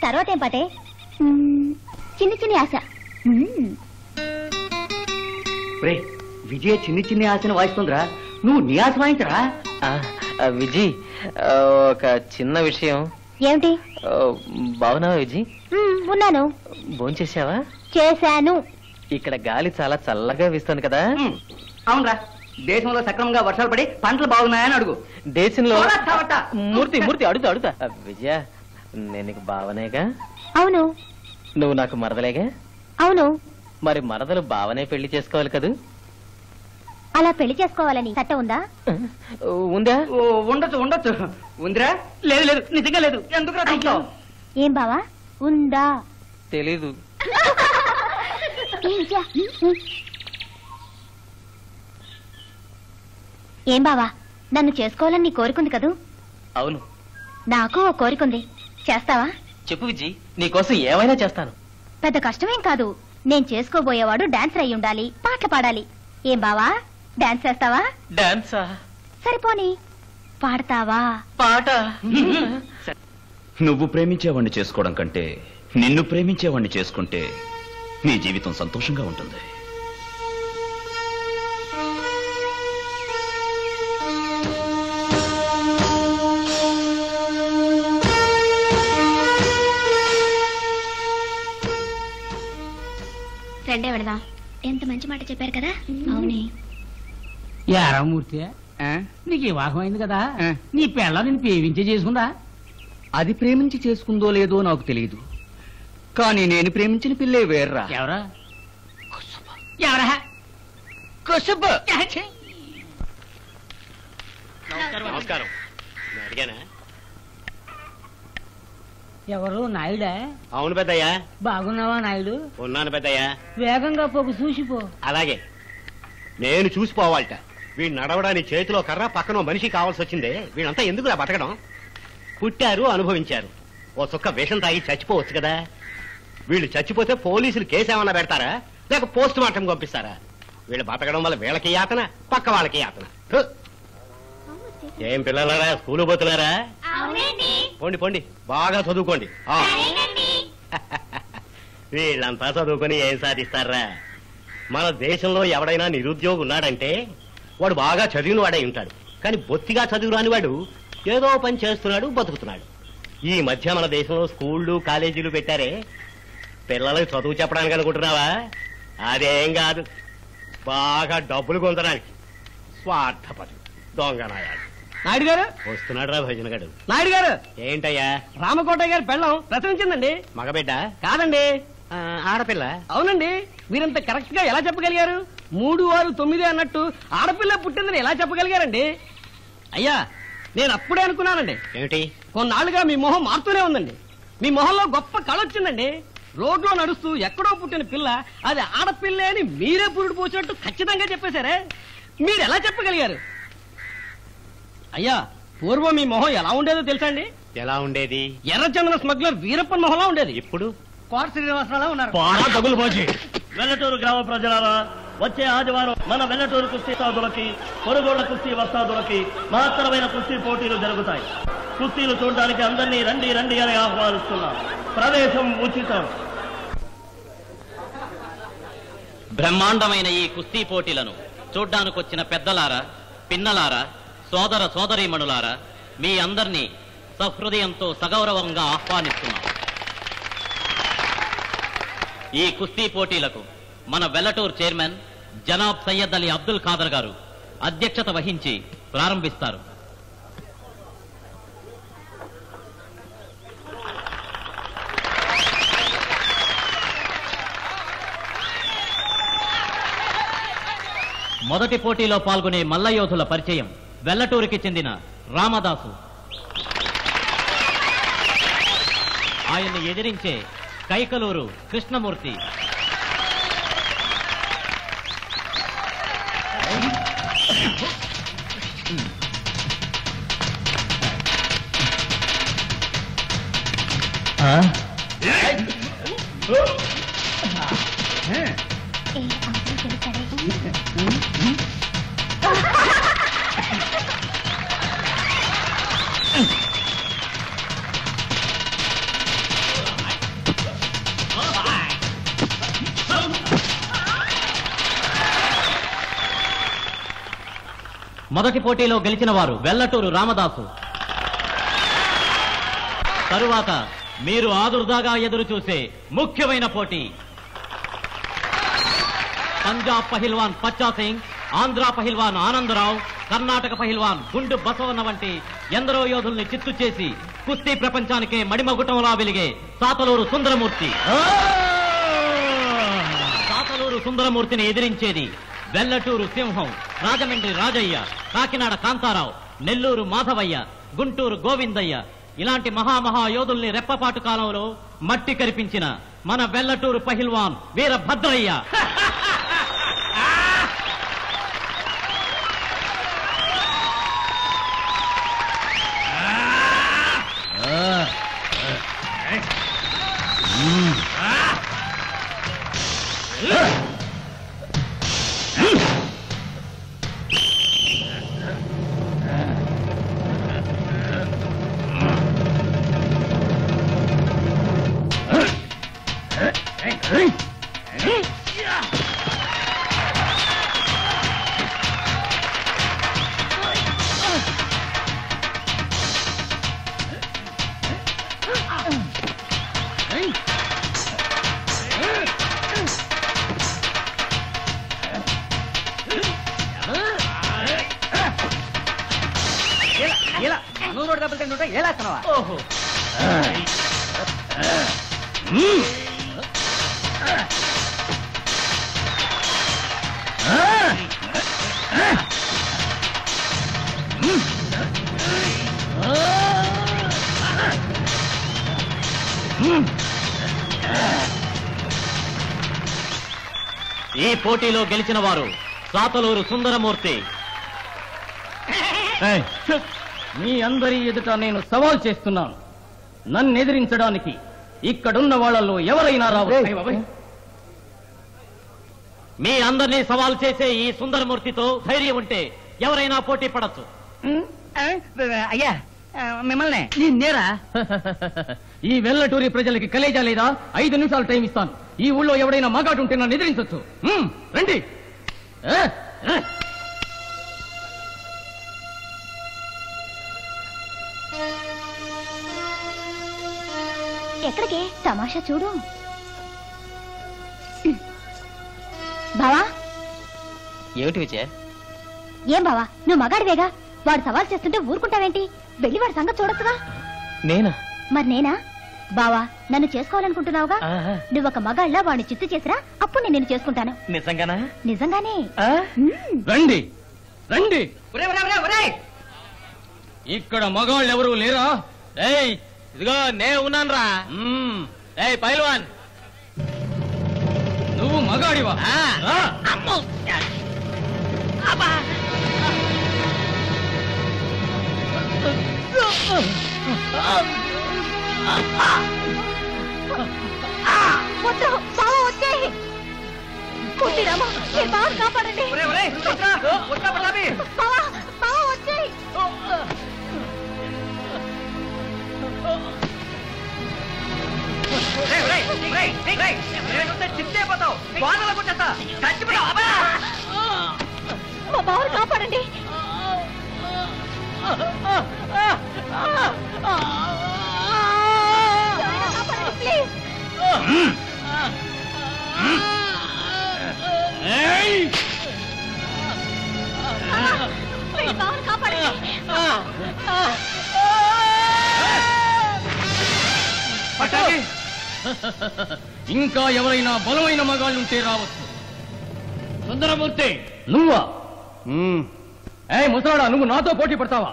తర్వాత ఏం పాటే? చిన్ని చిన్ని ఆశ. విజయ చిన్ని చిన్ని ఆశను వాయిస్తుందిరా, నువ్వు నీ ఆశ వాయించరా? విజయ్, ఒక చిన్న విషయం. ఏమిటి? బాగున్నావా విజయ్? ఉన్నాను. భోంచేసావా? చేశాను. ఇక్కడ గాలి చాలా చల్లగా వీస్తుంది కదా. అవునరా, దేశంలో సక్రమంగా వర్షాలు పడి పంటలు బాగున్నాయని అడుగు. దేశంలో చవట. మూర్తి అడుగుతా విజయ, నేను నీకు బావనేగా? అవును. నువ్వు నాకు మరదలేగా? అవును. మరి మరదలు బావనే పెళ్లి చేసుకోవాలి కదూ? అలా పెళ్లి చేసుకోవాలని చట్టం ఉందా? ఉందా? ఉండొచ్చు. ఉందిరా? లేదు నిజంగా లేదు. ఎందుకు అయ్యో, ఏం బావా ఉందా? తెలీదు. ఏం బావా, నన్ను చేసుకోవాలని నీ కోరికుంది కదూ? అవును. నాకు ఓ కోరికుంది, చేస్తావా? చెప్పు విజయ్, నీకోసం ఏమైనా చేస్తాను. పెద్ద కష్టమేం కాదు. నేను చేసుకోబోయేవాడు డాన్సర్ అయి ఉండాలి, పాటలు పాడాలి. ఏం బావా, డాన్స్ చేస్తావా? డాన్సా? సరిపోని పాడతావా? పాట. నువ్వు ప్రేమించేవాణ్ణి చేసుకోవడం కంటే నిన్ను ప్రేమించేవాణ్ణి చేసుకుంటే నీ జీవితం సంతోషంగా ఉంటుంది. రెండే వెళదాం. ఎంత మంచి మాట చెప్పారు కదా. అవునే. యారామూర్తి, నీకు వివాహం అయింది కదా, నీ పిల్ల నేను ప్రేమించి చేసుకుందా? అది ప్రేమించి చేసుకుందో లేదో నాకు తెలియదు, కానీ నేను ప్రేమించిన పిల్లే వేర్రా. ఎవరా? ఎవరా? కసుబ్. నమస్కారం. అడిగానా? ఎవరు? నాయుడా? అవును పెద్దయ్యా. బాగున్నావా నాయుడు? ఉన్నాను పెద్దయ్యా. వేగంగా పోకు, చూసిపో. అలాగే. నేను చూసిపోవాలట. వీడు నడవడానికి చేతిలో కర్ర, పక్కన మనిషి కావాల్సి వచ్చిందే. వీళ్ళంతా ఎందుకులా బతకడం? పుట్టారు, అనుభవించారు. ఓ సుక్క విషం తాగి చచ్చిపోవచ్చు కదా. వీళ్ళు చచ్చిపోతే పోలీసులు కేసు ఏమన్నా పెడతారా, లేక పోస్ట్ మార్టం పంపిస్తారా? వీళ్ళు బతకడం వల్ల వీళ్ళకి యాతన, పక్క వాళ్ళకి యాతన. ఏం పిల్లలారా, స్కూలు పోతున్నారా? పోండి పోండి, బాగా చదువుకోండి. వీళ్ళంతా చదువుకొని ఏం సాధిస్తారా? మన దేశంలో ఎవడైనా నిరుద్యోగి ఉన్నాడంటే వాడు బాగా చదివిన వాడై ఉంటాడు. కానీ బొత్తిగా చదువురాని వాడు ఏదో పని చేస్తున్నాడు, బతుకుతున్నాడు. ఈ మధ్య మన దేశంలో స్కూళ్లు, కాలేజీలు పెట్టారే, పిల్లలకు చదువు చెప్పడానికి అనుకుంటున్నావా? అదేం కాదు, బాగా డబ్బులు పొందడానికి. స్వార్థపడు, దొంగనాయాడు. నాయుడు గారు వస్తున్నాడు రా భజన గడు. నాయుడు గారు, ఏంటయ్యా? రామకోటయ్య గారి పెళ్ళం ప్రసవించిందండి. మగబిడ్డ? కాదండి, ఆడపిల్ల. అవునండి. మీరంత కరెక్ట్ గా ఎలా చెప్పగలిగారు? 3, 6, 9 అన్నట్టు ఆడపిల్ల పుట్టిందని ఎలా చెప్పగలిగారండి? అయ్యా, నేను అప్పుడే అనుకున్నానండి. ఏమిటి? కొన్నాళ్ళుగా మీ మొహం మారుతూనే ఉందండి. మీ మొహంలో గొప్ప కళ వచ్చిందండి. రోడ్లో నడుస్తూ ఎక్కడో పుట్టిన పిల్ల అది ఆడపిల్లే అని మీరే పురుడు పోసినట్టు ఖచ్చితంగా చెప్పేశారే. మీరు ఎలా చెప్పగలిగారు? అయ్యా, పూర్వం మీ మొహం ఎలా ఉండేదో తెలుసా అండి? ఎలా ఉండేది? ఎర్రచందన స్మగ్లర్ వీరప్పన్ మొహంలా ఉండేది. ఇప్పుడు కోట శ్రీనివాసరావు ఉన్నారు. వెల్లటూరు గ్రామ ప్రజలారా, వచ్చే ఆదివారం మన వెల్లటూరు కుస్తీ సాధులకి, కొనుగోళ్ల కుస్తీ వస్తాదులకి మహత్తరమైన కుస్తీ పోటీలు జరుగుతాయి. కుస్తీలు చూడడానికి అందరినీ రండి రండి అని ఆహ్వానిస్తున్నాం. ప్రవేశం ఉచితం. బ్రహ్మాండమైన ఈ కుస్తీ పోటీలను చూడ్డానికొచ్చిన పెద్దలారా, పిన్నలారా, సోదర సోదరీమణులారా, మీ అందరినీ సహృదయంతో సగౌరవంగా ఆహ్వానిస్తున్నాం. ఈ కుస్తీ పోటీలకు మన వెల్లటూరు చైర్మన్ జనాబ్ సయ్యద్ అలీ అబ్దుల్ ఖాదర్ గారు అధ్యక్షత వహించి ప్రారంభిస్తారు. మొదటి పోటీలో పాల్గొనే మల్లయోధుల పరిచయం. వెల్లటూరుకి చెందిన రామదాసు, ఆయన్ని ఎదిరించే కైకలూరు కృష్ణమూర్తి, మొదటి పోటీలో గెలిచిన వారు వెల్లటూరు రామదాసు. తరువాత మీరు ఆదుర్దాగా ఎదురు చూసే ముఖ్యమైన పోటీ పంజాబ్ పహిల్వాన్ పచ్చా సింగ్, ఆంధ్ర పహిల్వాన్ ఆనందరావు, కర్ణాటక పహిల్వాన్ గుండు బసవన్న వంటి ఎందరో యోధుల్ని చిత్తు చేసి కుస్తీ ప్రపంచానికే మడిమగుటంలా వెలిగే సాతలూరు సుందరమూర్తి. సాతలూరు సుందరమూర్తిని ఎదిరించేది వెల్లటూరు సింహం, రాజమండ్రి రాజయ్య, కాకినాడ కాంతారావు, నెల్లూరు మాధవయ్య, గుంటూరు గోవిందయ్య ఇలాంటి మహాయోధుల్ని రెప్పపాటు కాలంలో మట్టి కరిపించిన మన వెల్లటూరు పహిల్వాన్ వీరభద్రయ్య. ఓహో ఈ పోటీలో గెలిచిన వారు సాతలూరు సుందరమూర్తి. మీ అందరి ఎదుట నేను సవాల్ చేస్తున్నాను. నన్ను ఎదిరించడానికి ఇక్కడున్న వాళ్ళలో ఎవరైనా రావచ్చు. మీ అందరినీ సవాల్ చేసే ఈ సుందరమూర్తితో ధైర్యం ఉంటే ఎవరైనా పోటీ పడచ్చు. అయ్యా మిమ్మల్ని నేరా? ఈ వెల్లటూరి ప్రజలకి కలేజా లేదా? 5 నిమిషాలు టైం ఇస్తాను. ఈ ఊళ్ళో ఎవడైనా మగాడు ఉంటే నన్ను ఎదిరించవచ్చు. రండి. ఎక్కడికి? తమాషా చూడు. బావా ఏమిటి విజయ? ఏం బావా, నువ్వు మగాడివేగా, వాడు సవాల్ చేస్తుంటే ఊరుకుంటావేంటి? వెళ్ళి వాడి సంగతి చూడొచ్చుగా. నేనా? మరి నేనా? బావా నన్ను చేసుకోవాలనుకుంటున్నావుగా, నువ్వు ఒక మగాళ్ళ వాడిని చిత్తు చేసిరా, అప్పుడు నేను నిన్ను చేసుకుంటాను. నిజంగానా? నిజంగానే. రండి రండి. ఇక్కడ మగాళ్ళు ఎవరు లేరా? ఏయ్ ఇదిగో నే ఉన్నాను రా. ఏయ్ పైల్వాన్, నువ్వు మగాడివా? కాపాడండి. చిత్తేపోతావు, వానలకు చచ్చిపోతావు. మా బావని కాపాడండి. ఇంకా ఎవరైనా బలమైన మగాళ్ళుంటే రావచ్చు. సుందరమూర్తి నువ్వా? ముసలాడా, నువ్వు నాతో పోటీ పడతావా?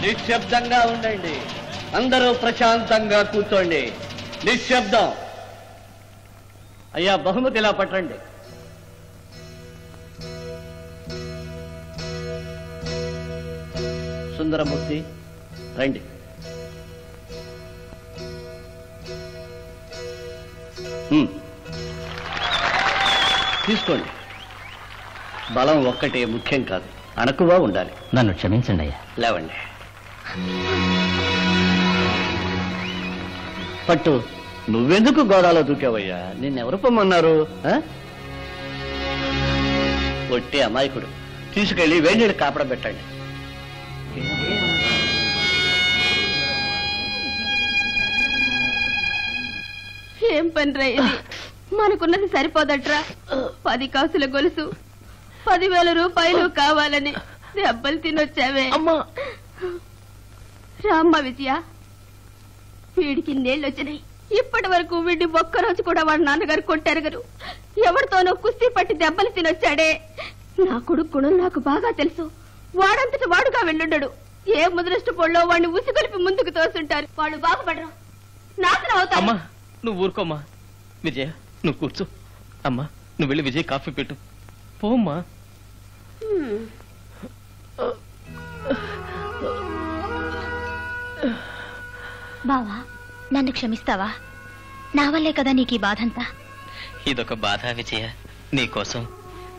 నిశ్శబ్దంగా ఉండండి. అందరూ ప్రశాంతంగా కూర్చోండి. నిశ్శబ్దం. అయ్యా బహుమతి ఇలా పట్టండి. సుందరమూర్తి రండి. తీసుకోండి. బలం ఒక్కటే ముఖ్యం కాదు, అణకువా ఉండాలి. నన్ను క్షమించండి అయ్యా. లేవండి. పట్టు, నువ్వెందుకు గోడాలో దూకావయ్యా? నిన్నెవరు పొమ్మన్నారు? ఒట్టి అమాయకుడు. తీసుకెళ్లి వేడినీళ్ళు కాపడ పెట్టండి. ఏం పని రా ఇది? మనకున్నది సరిపోదట్రా. 10 కాసుల గొలుసు, 10,000 రూపాయలు కావాలని దెబ్బలు తినొచ్చావే. రామ్మ విజయ, వీడికి నీళ్ళు వచ్చినాయి. ఇప్పటి వరకు వీడిని ఒక్కరోజు కూడా వాడు నాన్నగారు కొట్టారు గారు. ఎవరితోనో కుస్తీ పట్టి దెబ్బలు తినొచ్చాడే. నా కొడుకు గుణం నాకు బాగా తెలుసు. వాడంతటి వాడుగా వెళ్ళుండడు. ఏ ముదరష్ట పొళ్ళో వాడిని ఉసిగొలిపి ముందుకు తోస్తుంటారు. వాళ్ళు బాగుపడరు, నాశనం అవుతారు. నువ్వు ఊరుకోమ్మా. విజయ, నువ్వు కూర్చో. అమ్మా, నువ్వు వెళ్ళి విజయ్ కాఫీ పెట్టు. పోమ్మా. బావా, నన్ను క్షమిస్తావా? నా వల్లే కదా నీకు ఈ బాధంతా. ఇదొక బాధ విజయ. నీకోసం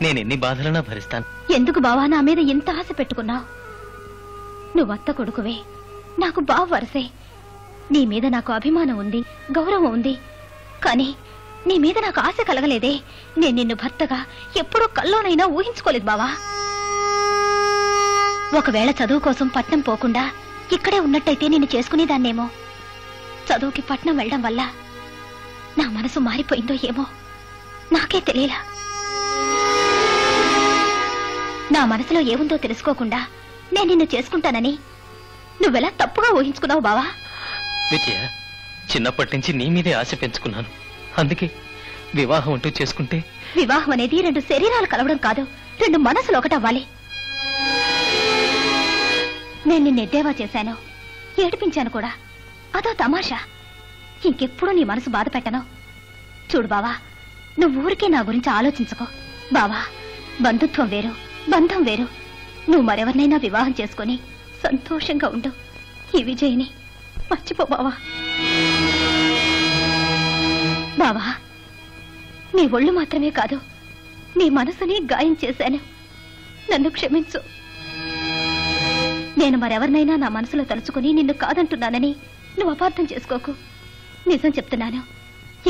నేను ఎన్ని బాధలన్నా భరిస్తాను. ఎందుకు బావా నా మీద ఇంత ఆశ పెట్టుకున్నావు? నువ్వు అత్త కొడుకువే, నాకు బావ వరసే. నీ మీద నాకు అభిమానం ఉంది, గౌరవం ఉంది. కానీ నీ మీద నాకు ఆశ కలగలేదే. నేను నిన్ను భర్తగా ఎప్పుడూ కల్లోనైనా ఊహించుకోలేదు బావా. ఒకవేళ చదువు కోసం పట్నం పోకుండా ఇక్కడే ఉన్నట్టయితే నిన్ను చేసుకునేదాన్నేమో. చదువుకి పట్నం వెళ్ళడం వల్ల నా మనసు మారిపోయిందో ఏమో నాకే తెలియలా. నా మనసులో ఏముందో తెలుసుకోకుండా నేను నిన్ను చేసుకుంటానని నువ్వెలా తప్పుగా ఊహించుకున్నావు బావా? విజయ, చిన్నప్పటి నుంచి నీ మీదే ఆశ పెంచుకున్నాను. అందుకే వివాహం అంటూ చేసుకుంటే. వివాహం అనేది 2 శరీరాలు కలవడం కాదు, 2 మనసులు ఒకటవ్వాలి. నేను నిన్ను ఎద్దేవా చేశాను, ఏడిపించాను కూడా. అదో తమాషా. ఇంకెప్పుడు నీ మనసు బాధ పెట్టను. చూడు బావా, నువ్వు ఊరికే నా గురించి ఆలోచించుకో బావా. బంధుత్వం వేరు, బంధం వేరు. నువ్వు మరెవరినైనా వివాహం చేసుకుని సంతోషంగా ఉండు. ఈ విజయ్ని మర్చిపో బావా. బావా, నీ ఒళ్ళు మాత్రమే కాదు, నీ మనసుని గాయం చేశాను. నన్ను క్షమించు. నేను మరెవరినైనా నా మనసులో తలుచుకుని నిన్ను కాదంటున్నానని నువ్వు అపార్థం చేసుకోకు. నిజం చెప్తున్నాను,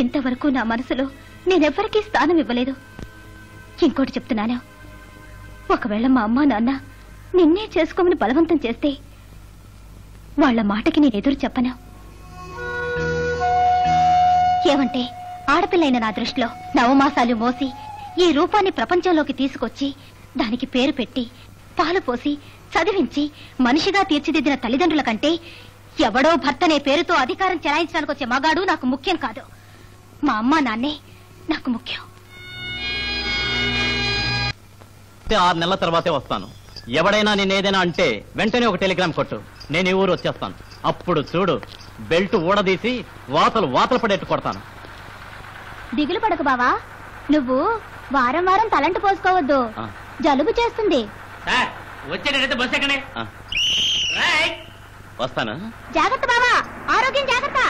ఇంతవరకు నా మనసులో నేనెవ్వరికీ స్థానం ఇవ్వలేదు. ఇంకోటి చెప్తున్నాను, ఒకవేళ మా అమ్మా నాన్న నిన్నే చేసుకోమని బలవంతం చేస్తే వాళ్ల మాటకి నేను ఎదురు చెప్పను. ఏమంటే ఆడపిల్లైన నా దృష్టిలో నవమాసాలు మోసి ఈ రూపాన్ని ప్రపంచంలోకి తీసుకొచ్చి దానికి పేరు పెట్టి పాలు పోసి చదివించి మనిషిగా తీర్చిదిద్దిన తల్లిదండ్రుల కంటే ఎవడో భర్తనే పేరుతో అధికారం చెలాయించడానికి వచ్చే మగాడు నాకు ముఖ్యం కాదు. మా అమ్మా నాన్నే నాకు ముఖ్యం. 6 నెలల తర్వాతే వస్తాను. ఎవడైనా నేనేదైనా అంటే వెంటనే ఒక టెలిగ్రామ్ కొట్టు. నేను ఈ ఊరు వచ్చేస్తాను. అప్పుడు చూడు, బెల్ట్ ఊడదీసి వాతలు పడేట్టు కొడతాను. దిగులు పడకు బావా, నువ్వు వారం వారం తలంటు పోసుకోవద్దు, జలుబు చేస్తుంది. వచ్చేటైతే బస్ ఎక్కడే. వస్తాను. జాగ్రత్త బావా, ఆరోగ్యం జాగ్రత్త.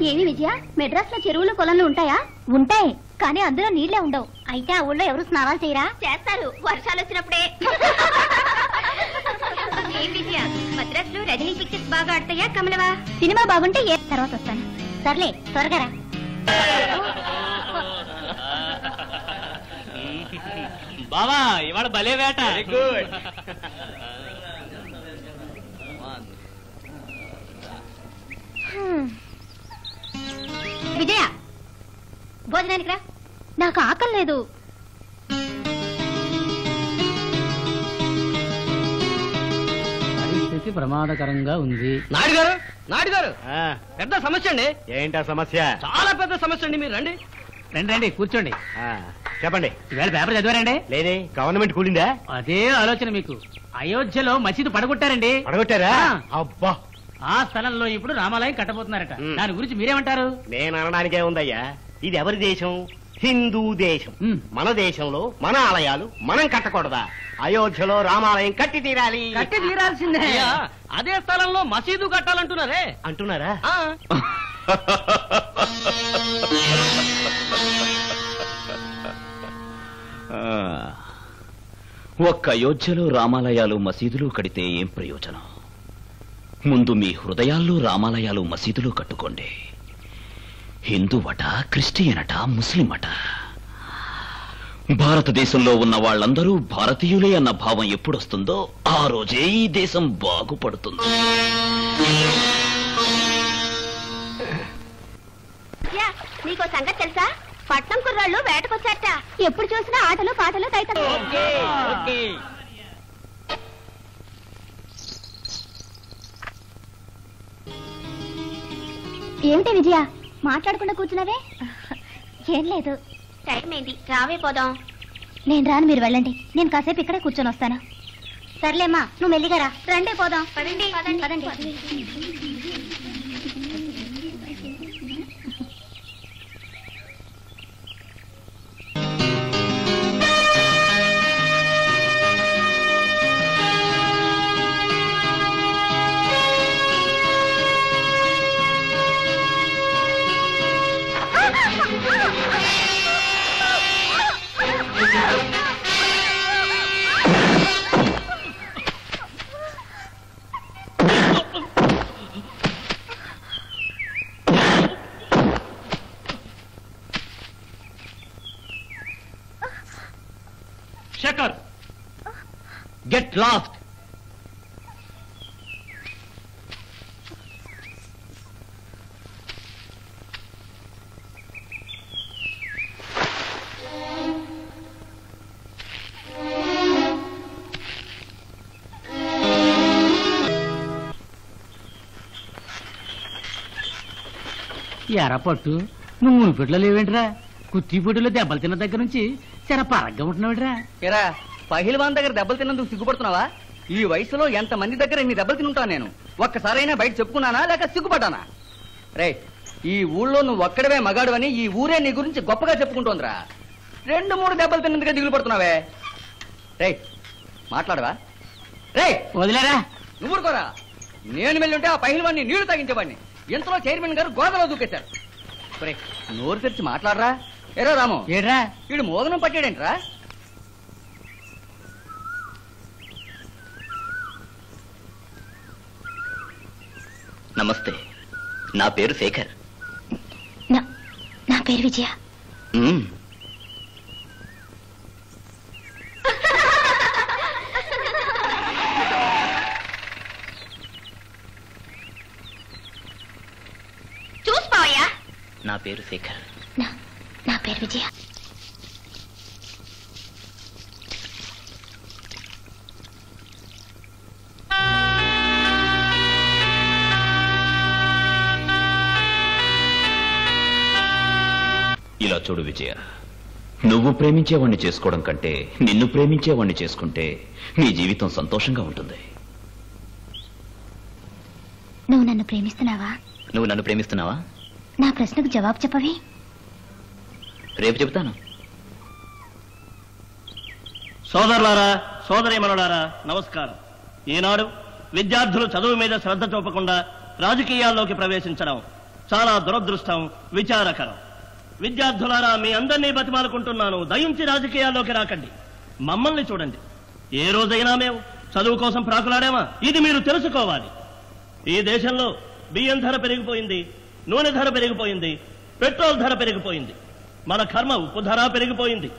ఏమి విజయ, మెడ్రాస్ లో చెరువులు కొలంలు ఉంటాయా? ఉంటాయి, కానీ అందులో నీళ్లే ఉండవు. అయితే ఆ ఊళ్ళో ఎవరు స్నానాలు చేయరా? చేస్తారు, వర్షాలు వచ్చినప్పుడే. విజయ, మద్రాసులో రజనీ పిక్చర్స్ బాగా ఆడతాయా కమలవా? సినిమా బాగుంటే ఏ తర్వాత వస్తాను. సర్లే త్వరగా రా. బావా ఇవాళ భలే వేట. గుడ్. విజయ భోజనానికి రా. నాకు ఆకలి లేదు. పరిస్థితి ప్రమాదకరంగా ఉంది. నాయుడు గారు, నాయుడు గారు, పెద్ద సమస్య అండి. ఏంటా సమస్య? చాలా పెద్ద సమస్య అండి. మీరు రండి. రండి రండి, కూర్చోండి. చెప్పండి. ఈవేళ పేపర్ చదివారండి? లేదే, గవర్నమెంట్ కూలిందా? అదే ఆలోచన మీకు. అయోధ్యలో మసీదు పడగొట్టారండి. పడగొట్టారా? అబ్బా, ఆ స్థలంలో ఇప్పుడు రామాలయం కట్టబోతున్నారట. దాని గురించి మీరేమంటారు? నేను అనడానికే ఉందయ్యా. ఇది ఎవరి దేశం? హిందూ దేశం. మన దేశంలో మన ఆలయాలు మనం కట్టకూడదా? అయోధ్యలో రామాలయం కట్టి తీరాలి. కట్టి తీరాల్సిందే. అదే స్థలంలో మసీదు కట్టాలంటున్నారే. అంటున్నారా? ఒక్క అయోధ్యలో రామాలయాలు మసీదులు కడితే ఏం ప్రయోజనం? ముందు మీ హృదయాల్లో రామాలయాలు మసీదులు కట్టుకోండి. హిందువట, క్రిస్టియనట, ముస్లిం అట, భారతదేశంలో ఉన్న వాళ్ళందరూ భారతీయులే అన్న భావం ఎప్పుడొస్తుందో ఆ రోజే ఈ దేశం బాగుపడుతుంది. నీకో సంగతి తెలుసా? పట్నం కుర్రాళ్ళు వేటకొచ్చారట. ఎప్పుడు చూసినా ఆటలు పాటలు తైతలు. ఏమిటి విజయ మాట్లాడకుండా కూర్చున్నావే? ఏం లేదు. టైం ఏంటి? రావే పోదాం. నేను రాను, మీరు వెళ్ళండి. నేను కాసేపు ఇక్కడే కూర్చొని వస్తాను. సర్లేమ్మా, నువ్వు మెల్లిగా రా. రండి పోదాం. పదండి పదండి. Shekhar, get lost. ఎరపట్టు, నువ్వు మునిపెట్లో లేవేంట్రా? కుత్తిపొట్టులో దెబ్బలు తిన్న దగ్గర నుంచి చాలా పరగ్గా ఉంటున్నావుట్రా. ఏరా, పహిల్వాన్ దగ్గర దెబ్బలు తిన్నందుకు సిగ్గుపడుతున్నావా? ఈ వయసులో ఎంత మంది దగ్గర ఇన్ని దెబ్బలు తినుంటాను నేను. ఒక్కసారైనా బయట చెప్పుకున్నానా లేక సిగ్గుపడ్డానా? రే, ఈ ఊళ్ళో నువ్వు ఒక్కడవే మగాడు అని ఈ ఊరే నీ గురించి గొప్పగా చెప్పుకుంటోందిరా. 2-3 దెబ్బలు తిన్నందుకే దిగులు పడుతున్నావే. రే, మాట్లాడవా? రే, వదిలేరా. నువ్వు ఊరుకోరా. నేను వెళ్ళుంటే ఆ పహిల్వాన్ని నీళ్లు తాగించేవాడిని. ఇంతలో చైర్మన్ గారు గోదలో దూకేశారు. రే, నోరు తెరిచి మాట్లాడరా. ఏరా రాము, ఏడ్రా, వీడు మోగనం పట్టాడేంట్రా? నమస్తే, నా పేరు శేఖర్. నా పేరు విజయ. చూసుకోవయ్యా. నా పేరు శేఖర్. నా పేరు విజయ. ఇలా చూడు విజయ, నువ్వు ప్రేమించేవాణ్ణి చేసుకోవడం కంటే నిన్ను ప్రేమించేవాణ్ణి చేసుకుంటే నీ జీవితం సంతోషంగా ఉంటుంది. నువ్వు నన్ను ప్రేమిస్తున్నావా? నువ్వు నన్ను ప్రేమిస్తున్నావా? నా ప్రశ్నకు జవాబు చెప్పవే. రేపు చెబుతాను. సోదరులారా, సోదరీమణులారా, నమస్కారం. ఈనాడు విద్యార్థులు చదువు మీద శ్రద్ధ చూపకుండా రాజకీయాల్లోకి ప్రవేశించడం చాలా దురదృష్టం, విచారకరం. విద్యార్థులారా, మీ అందరినీ బతిమాలుకుంటున్నాను, దయించి రాజకీయాల్లోకి రాకండి. మమ్మల్ని చూడండి. ఏ రోజైనా మేము చదువు కోసం ప్రాకులాడామా? ఇది మీరు తెలుసుకోవాలి. ఈ దేశంలో బియ్యం ధర పెరిగిపోయింది, నూనె ధర పెరిగిపోయింది, పెట్రోల్ ధర పెరిగిపోయింది. మన కర్మ ఉప్పు ధర పెరిగిపోయింది.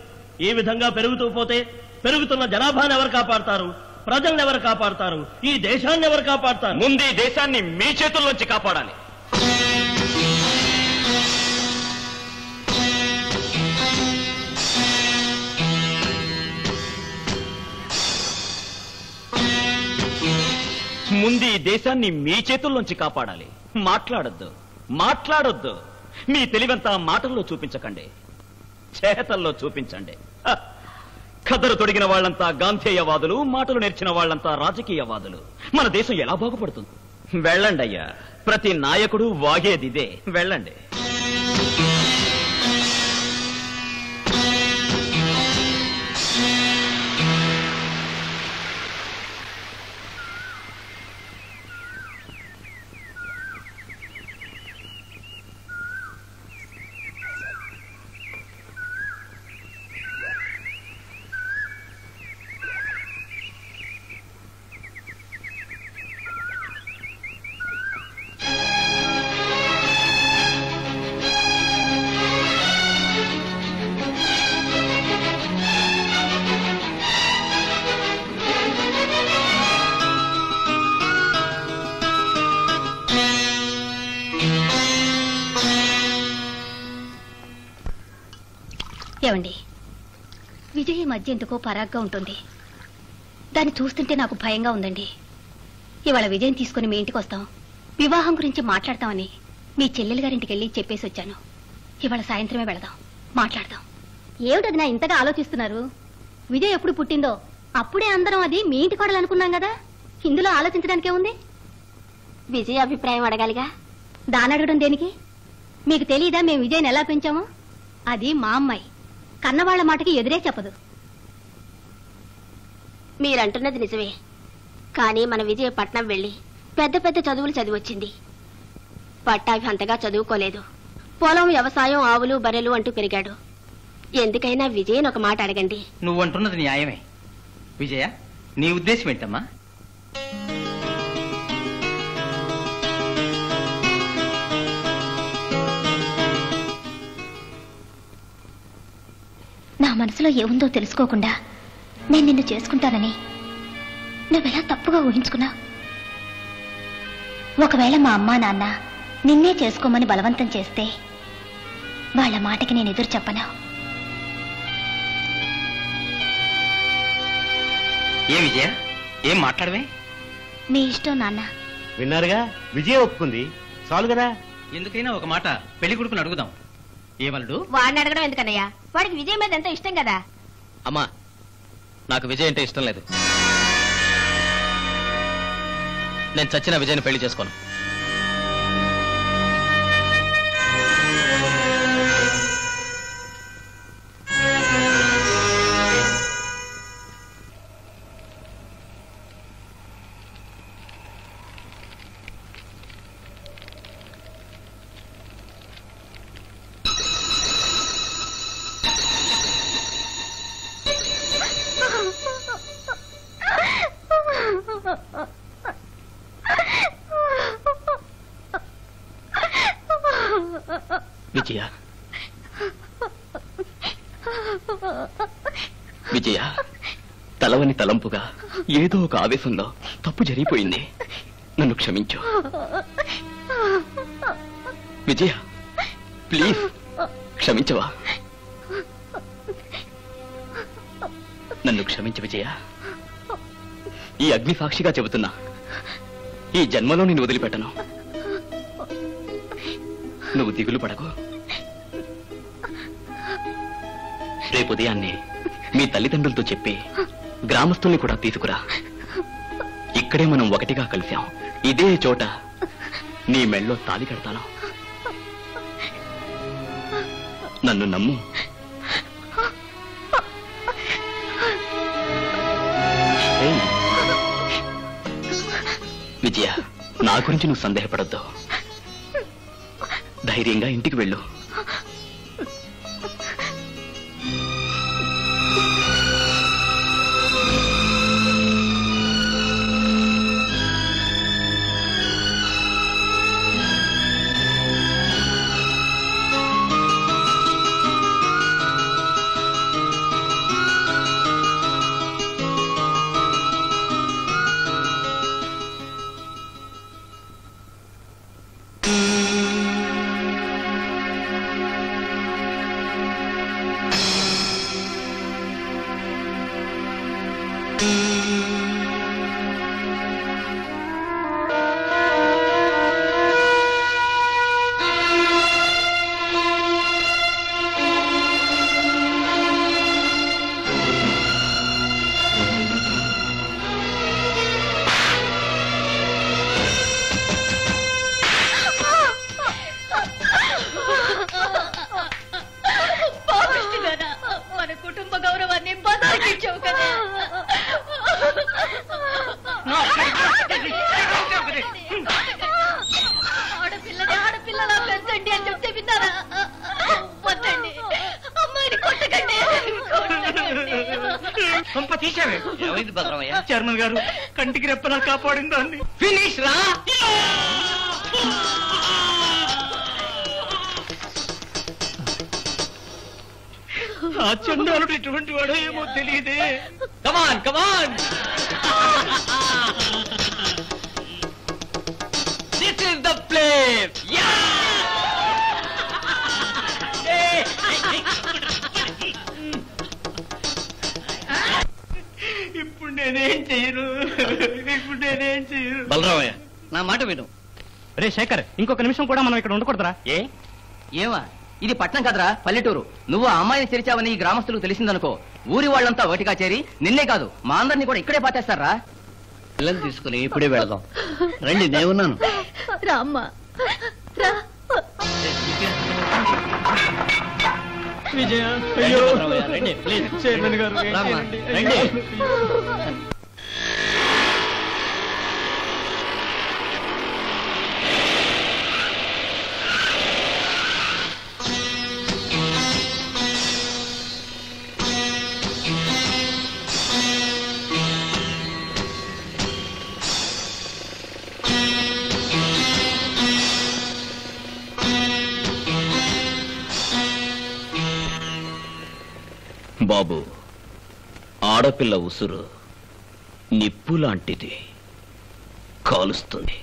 ఈ విధంగా పెరుగుతూ పోతే పెరుగుతున్న జనాభాను ఎవరు కాపాడతారు? ప్రజల్ని ఎవరు కాపాడతారు? ఈ దేశాన్ని ఎవరు కాపాడతారు? ముందు ఈ దేశాన్ని మీ చేతుల్లోంచి కాపాడాలి. ముందు ఈ దేశాన్ని మీ చేతుల్లోంచి కాపాడాలి. మాట్లాడొద్దు. మీ తెలివంతా మాటల్లో చూపించకండి, చేతల్లో చూపించండి. ఖదరు తొడిగిన వాళ్ళంతా గాంధేయవాదులు, మాటలు నేర్చిన వాళ్ళంతా రాజకీయవాదులు. మన దేశం ఎలా బాగుపడుతుంది? వెళ్ళండి అయ్యా, ప్రతి నాయకుడు వాగేదిదే. వెళ్ళండి. ఏమండి, విజయ్ ఈ మధ్య ఎందుకో పరాగ్గా ఉంటుంది. దాన్ని చూస్తుంటే నాకు భయంగా ఉందండి. ఇవాళ విజయం తీసుకుని మీ ఇంటికి వస్తాం, వివాహం గురించి మాట్లాడతామని మీ చెల్లెలు గారింటికి వెళ్ళి చెప్పేసి వచ్చాను. ఇవాళ సాయంత్రమే వెళదాం, మాట్లాడదాం. ఏమిటది నా ఇంతగా ఆలోచిస్తున్నారు? విజయ్ ఎప్పుడు పుట్టిందో అప్పుడే అందరం అది మీ ఇంటి కోడలు అనుకున్నాం కదా. ఇందులో ఆలోచించడానికే ఉంది? విజయ్ అభిప్రాయం అడగాలిగా. దాని అడగడం దేనికి? మీకు తెలీదా మేము విజయ్ని ఎలా పెంచామో? అది మా అమ్మాయి, కన్నవాళ్ల మాటకి ఎదురే చెప్పదు. మీరంటున్నది నిజమే, కానీ మన విజయ పట్నం వెళ్లి పెద్ద పెద్ద చదువులు చదివొచ్చింది. పట్టాభి అంతగా చదువుకోలేదు. పొలం, వ్యవసాయం, ఆవులు, బర్రెలు అంటూ పెరిగాడు. ఎందుకైనా విజయన్ ఒక మాట అడగండి. నువ్వంటున్నది న్యాయమే. విజయ, నీ ఉద్దేశం ఏంటమ్మా? నా మనసులో ఏముందో తెలుసుకోకుండా నేను నిన్ను చేసుకుంటానని నువ్వెలా తప్పుగా ఊహించుకున్నా? ఒకవేళ మా అమ్మా నాన్న నిన్నే చేసుకోమని బలవంతం చేస్తే వాళ్ళ మాటకి నేను ఎదురు చెప్పను. ఏ విజయ, ఏం మాట్లాడవే? మీ ఇష్టం నాన్న. విన్నారుగా, విజయ ఒప్పుకుంది, చాలు కదా. ఎందుకైనా ఒక మాట పెళ్లి కొడుకుని అడుగుదాం. ఏమలుడు? వాడిని అడగడం ఎందుకన్నయ్యా? వాడికి విజయ్ మీద ఎంతో ఇష్టం కదా. అమ్మా, నాకు విజయ్ అంటే ఇష్టం లేదు. నేను చచ్చిన విజయ్ని పెళ్లి చేసుకోను. విజయ, విజయ, తలవని తలంపుగా ఏదో ఒక ఆవేశంలో తప్పు జరిగిపోయింది. నన్ను క్షమించు విజయ, ప్లీజ్ క్షమించవా? నన్ను క్షమించు విజయ. ఈ అగ్ని సాక్షిగా చెబుతున్నా, ఈ జన్మలో నేను వదిలిపెట్టను. నువ్వు దిగులు పడకు. రేపు ఉదయాన్నే మీ తల్లిదండ్రులతో చెప్పి గ్రామస్తుల్ని కూడా తీసుకురా. ఇక్కడే మనం ఒకటిగా కలిశాం. ఇదే చోట నీ మెళ్ళో తాళి కడతాను. నన్ను నమ్ము. విజయ, నా గురించి నువ్వు సందేహపడొద్దు. ధైర్యంగా ఇంటికి వెళ్ళు. తీసావే ఏమైంది బలరామయ్య? చైర్మన్ గారు కంటికి రెప్పలా కాపాడిన దాన్ని ఫినిష్ రా. ఆ చండాలుడు ఇటువంటి వాడో ఏమో తెలియదే. కమాన్ కమాన్, దిస్ ఇస్ ద ప్లేస్. ఇప్పుడు నేనేం చెయ్యను, ఇప్పుడు నేనేం చెయ్యను. బలరామయ్య, నా మాట విను. రే శేఖర్, ఇంకొక నిమిషం కూడా మనం ఇక్కడ ఉండకూడదురా? ఏమా, ఇది పట్నం కదరా, పల్లెటూరు. నువ్వు ఆ అమ్మాయిని తెరిచావని ఈ గ్రామస్తులకు తెలిసిందనుకో, ఊరి వాళ్ళంతా ఒకటిగా చేరి నిన్నే కాదు మా అందరినీ కూడా ఇక్కడే పాతేస్తారా. పిల్లలు తీసుకుని ఇప్పుడే వెళదాం. రండి, నేనున్నాను. రామ్మా రా. విజయ, రండి, ప్లీజ్. చైర్మన్ గారు రామ్మా, రండి. బాబు, ఆడపిల్ల ఉసురు నిప్పు లాంటిది, కాలుస్తుంది.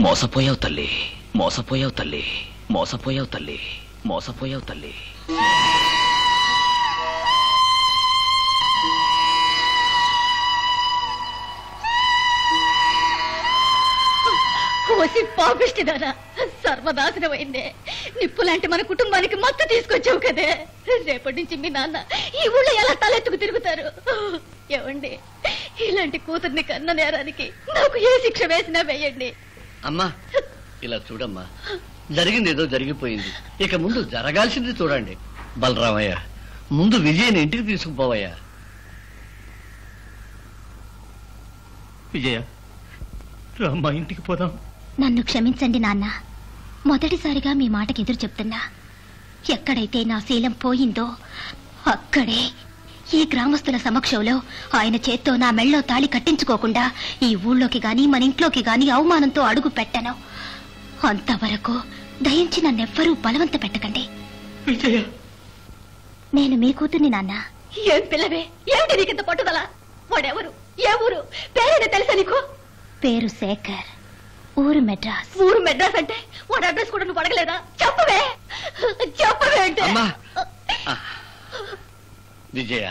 మోసపోయావు తల్లి, మోసపోయావు తల్లి, మోసపోయావు తల్లి, మోసపోయావు తల్లి. పాపిష్టిదానా, సర్వనాశనమైందే. నిప్పులాంటి మన కుటుంబానికి మత్తు తీసుకొచ్చావు కదే. రేపటి నుంచి మీ నాన్న ఈ ఊళ్ళో ఎలా తలెత్తుకు తిరుగుతారు? ఏవండి, ఇలాంటి కూతుర్ని కన్న నేరానికి నాకు ఏ శిక్ష వేసినా వేయండి. అమ్మా ఇలా చూడమ్మా, జరిగింది ఏదో జరిగిపోయింది, ఇక ముందు జరగాల్సింది చూడండి. బలరామయ్య, ముందు విజయని ఇంటికి తీసుకుపోవయ్యా. విజయ, రామ్మా, ఇంటికి పోదాం. నన్ను క్షమించండి నాన్న, మొదటిసారిగా మీ మాటకి ఎదురు చెప్తున్నా. ఎక్కడైతే నా శీలం పోయిందో అక్కడే ఈ గ్రామస్తుల సమక్షంలో ఆయన చేత్తో నా మెళ్ళో తాళి కట్టించుకోకుండా ఈ ఊళ్ళోకి గాని మన ఇంట్లోకి గాని అవమానంతో అడుగు పెట్టను. అంతవరకు దయించి నన్నెవ్వరూ బలవంత పెట్టకండి. విజయ, నేను మీ కూతుర్ని నాన్న. ఏం పిల్లవే, ఏమిటి నీకింత పట్టుదల? వాడెవరు, ఏ ఊరు, పేరేనా తెలుసా నీకు? పేరు శేఖర్, ఊరు మెడ్రాస్. ఊరు మెడ్రాస్ అంటే వాడు అడ్రస్ కూడా నువ్వు అడగలేదా? చెప్పవే, చెప్పవే అంటే. అమ్మా విజయ,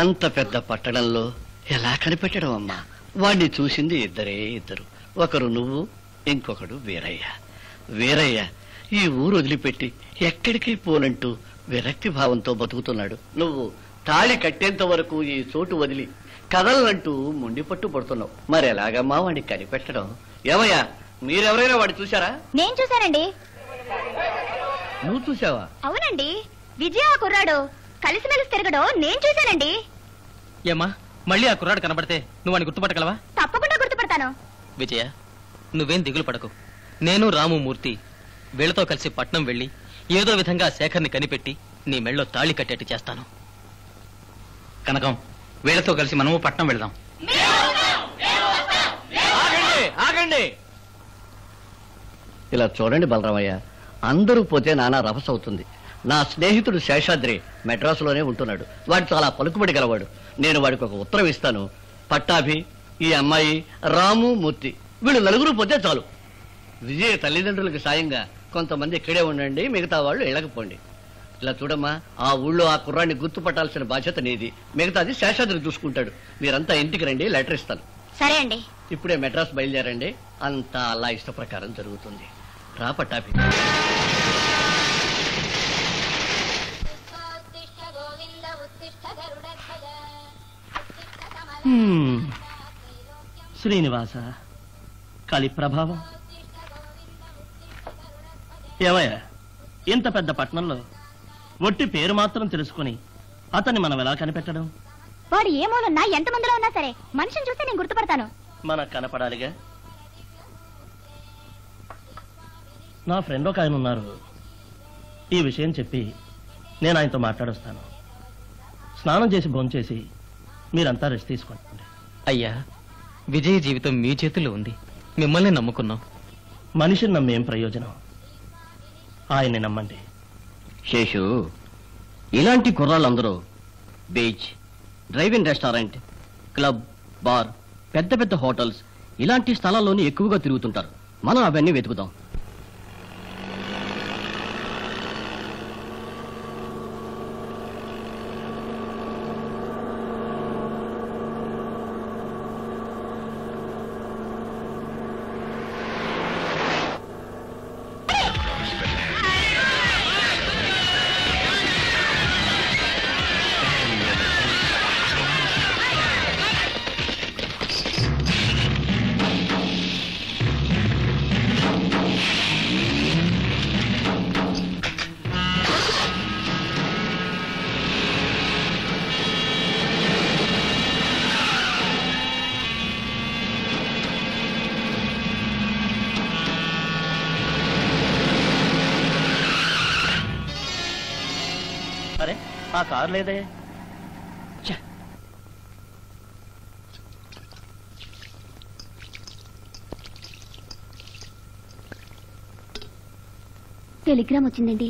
అంత పెద్ద పట్టణంలో ఎలా కనిపెట్టడం అమ్మా? వాడిని చూసింది ఇద్దరు, ఒకరు నువ్వు, ఇంకొకడు వీరయ్య. వీరయ్య ఈ ఊరు వదిలిపెట్టి ఎక్కడికి పోనంటూ విరక్తి భావంతో బతుకుతున్నాడు. నువ్వు తాళి కట్టేంత వరకు ఈ చోటు వదిలి కదలనంటూ మొండి పట్టు పడుతున్నావు. మరి ఎలాగమ్మా వాడిని కనిపెట్టడం? ఏమయ్యా, మీరెవరైనా వాడిని చూశారా? నేను చూశానండి. నువ్వు చూసావా? అవునండి, విజయ కుర్రాడు కలిసిమెలిసి తిరగడం నేను చూశానండి. ఏమ్మా, మళ్ళీ ఆ కుర్రాడు కనబడితే నువ్వు అని గుర్తుపట్టగలవా? తప్పకుండా గుర్తుపడతాను. విజయ, నువ్వేం దిగులు పడకు. నేను రాము మూర్తి వీళ్లతో కలిసి పట్నం వెళ్లి ఏదో విధంగా శేఖర్ని కనిపెట్టి నీ మెళ్ళో తాళి కట్టేట్టు చేస్తాను. కనకం, వీళ్లతో కలిసి మనము పట్నం వెళ్దాం. ఆగండి. ఇలా చూడండి బలరామయ్య, అందరూ పోతే నానా రభస అవుతుంది. నా స్నేహితుడు శేషాద్రి మెడ్రాసులోనే ఉంటున్నాడు. వాడు చాలా పలుకుబడి గలవాడు. నేను వాడికి ఒక ఉత్తరం ఇస్తాను. పట్టాభి, ఈ అమ్మాయి, రాము, మూర్తి, వీళ్ళు నలుగురు పోతే చాలు. విజయ తల్లిదండ్రులకు సాయంగా కొంతమంది ఇక్కడే ఉండండి, మిగతా వాళ్ళు ఇళ్ళకపోండి. ఇలా చూడమ్మా, ఆ ఊళ్ళో ఆ కుర్రాన్ని గుర్తుపట్టాల్సిన బాధ్యత నీది, మిగతాది శేషాద్రి చూసుకుంటాడు. మీరంతా ఇంటికి రండి, లెటర్ ఇస్తాను. సరే అండి. ఇప్పుడే మెడ్రాస్ బయలుదేరండి, అంతా అలా ఇష్ట ప్రకారం జరుగుతుంది. రా పట్టాభి. శ్రీనివాస, కలి ప్రభావం. ఏమయ్యా, ఇంత పెద్ద పట్టణంలో ఒట్టి పేరు మాత్రం తెలుసుకుని అతన్ని మనం ఎలా కనిపెట్టడం? వాడు ఏ మూలన్నా ఎంతమందిలో ఉన్నా సరే మనిషిని చూస్తే నేను గుర్తుపడతాను. మనకు కనపడాలిగా. నా ఫ్రెండ్ ఒక ఆయన ఉన్నారు, ఈ విషయం చెప్పి నేను ఆయనతో మాట్లాడొస్తాను. స్నానం చేసి భోంచేసి మీరంతా రెస్ట్ తీసుకోండి. అయ్యా, విజయ జీవితం మీ చేతుల్లో ఉంది, మిమ్మల్ని నమ్ముకున్నాం. మనిషిని నమ్మేం ప్రయోజనం? ఆయన్ని నమ్మండి. శేషు, ఇలాంటి కుర్రాళ్ళందరూ beach, drive-in restaurant, club, bar, పెద్ద పెద్ద హోటల్స్ ఇలాంటి స్థలాల్లోనే ఎక్కువగా తిరుగుతుంటారు. మనం అవన్నీ వెతుకుదాం. అరే, ఆ కారు లేదే. టెలిగ్రామ్ వచ్చిందండి.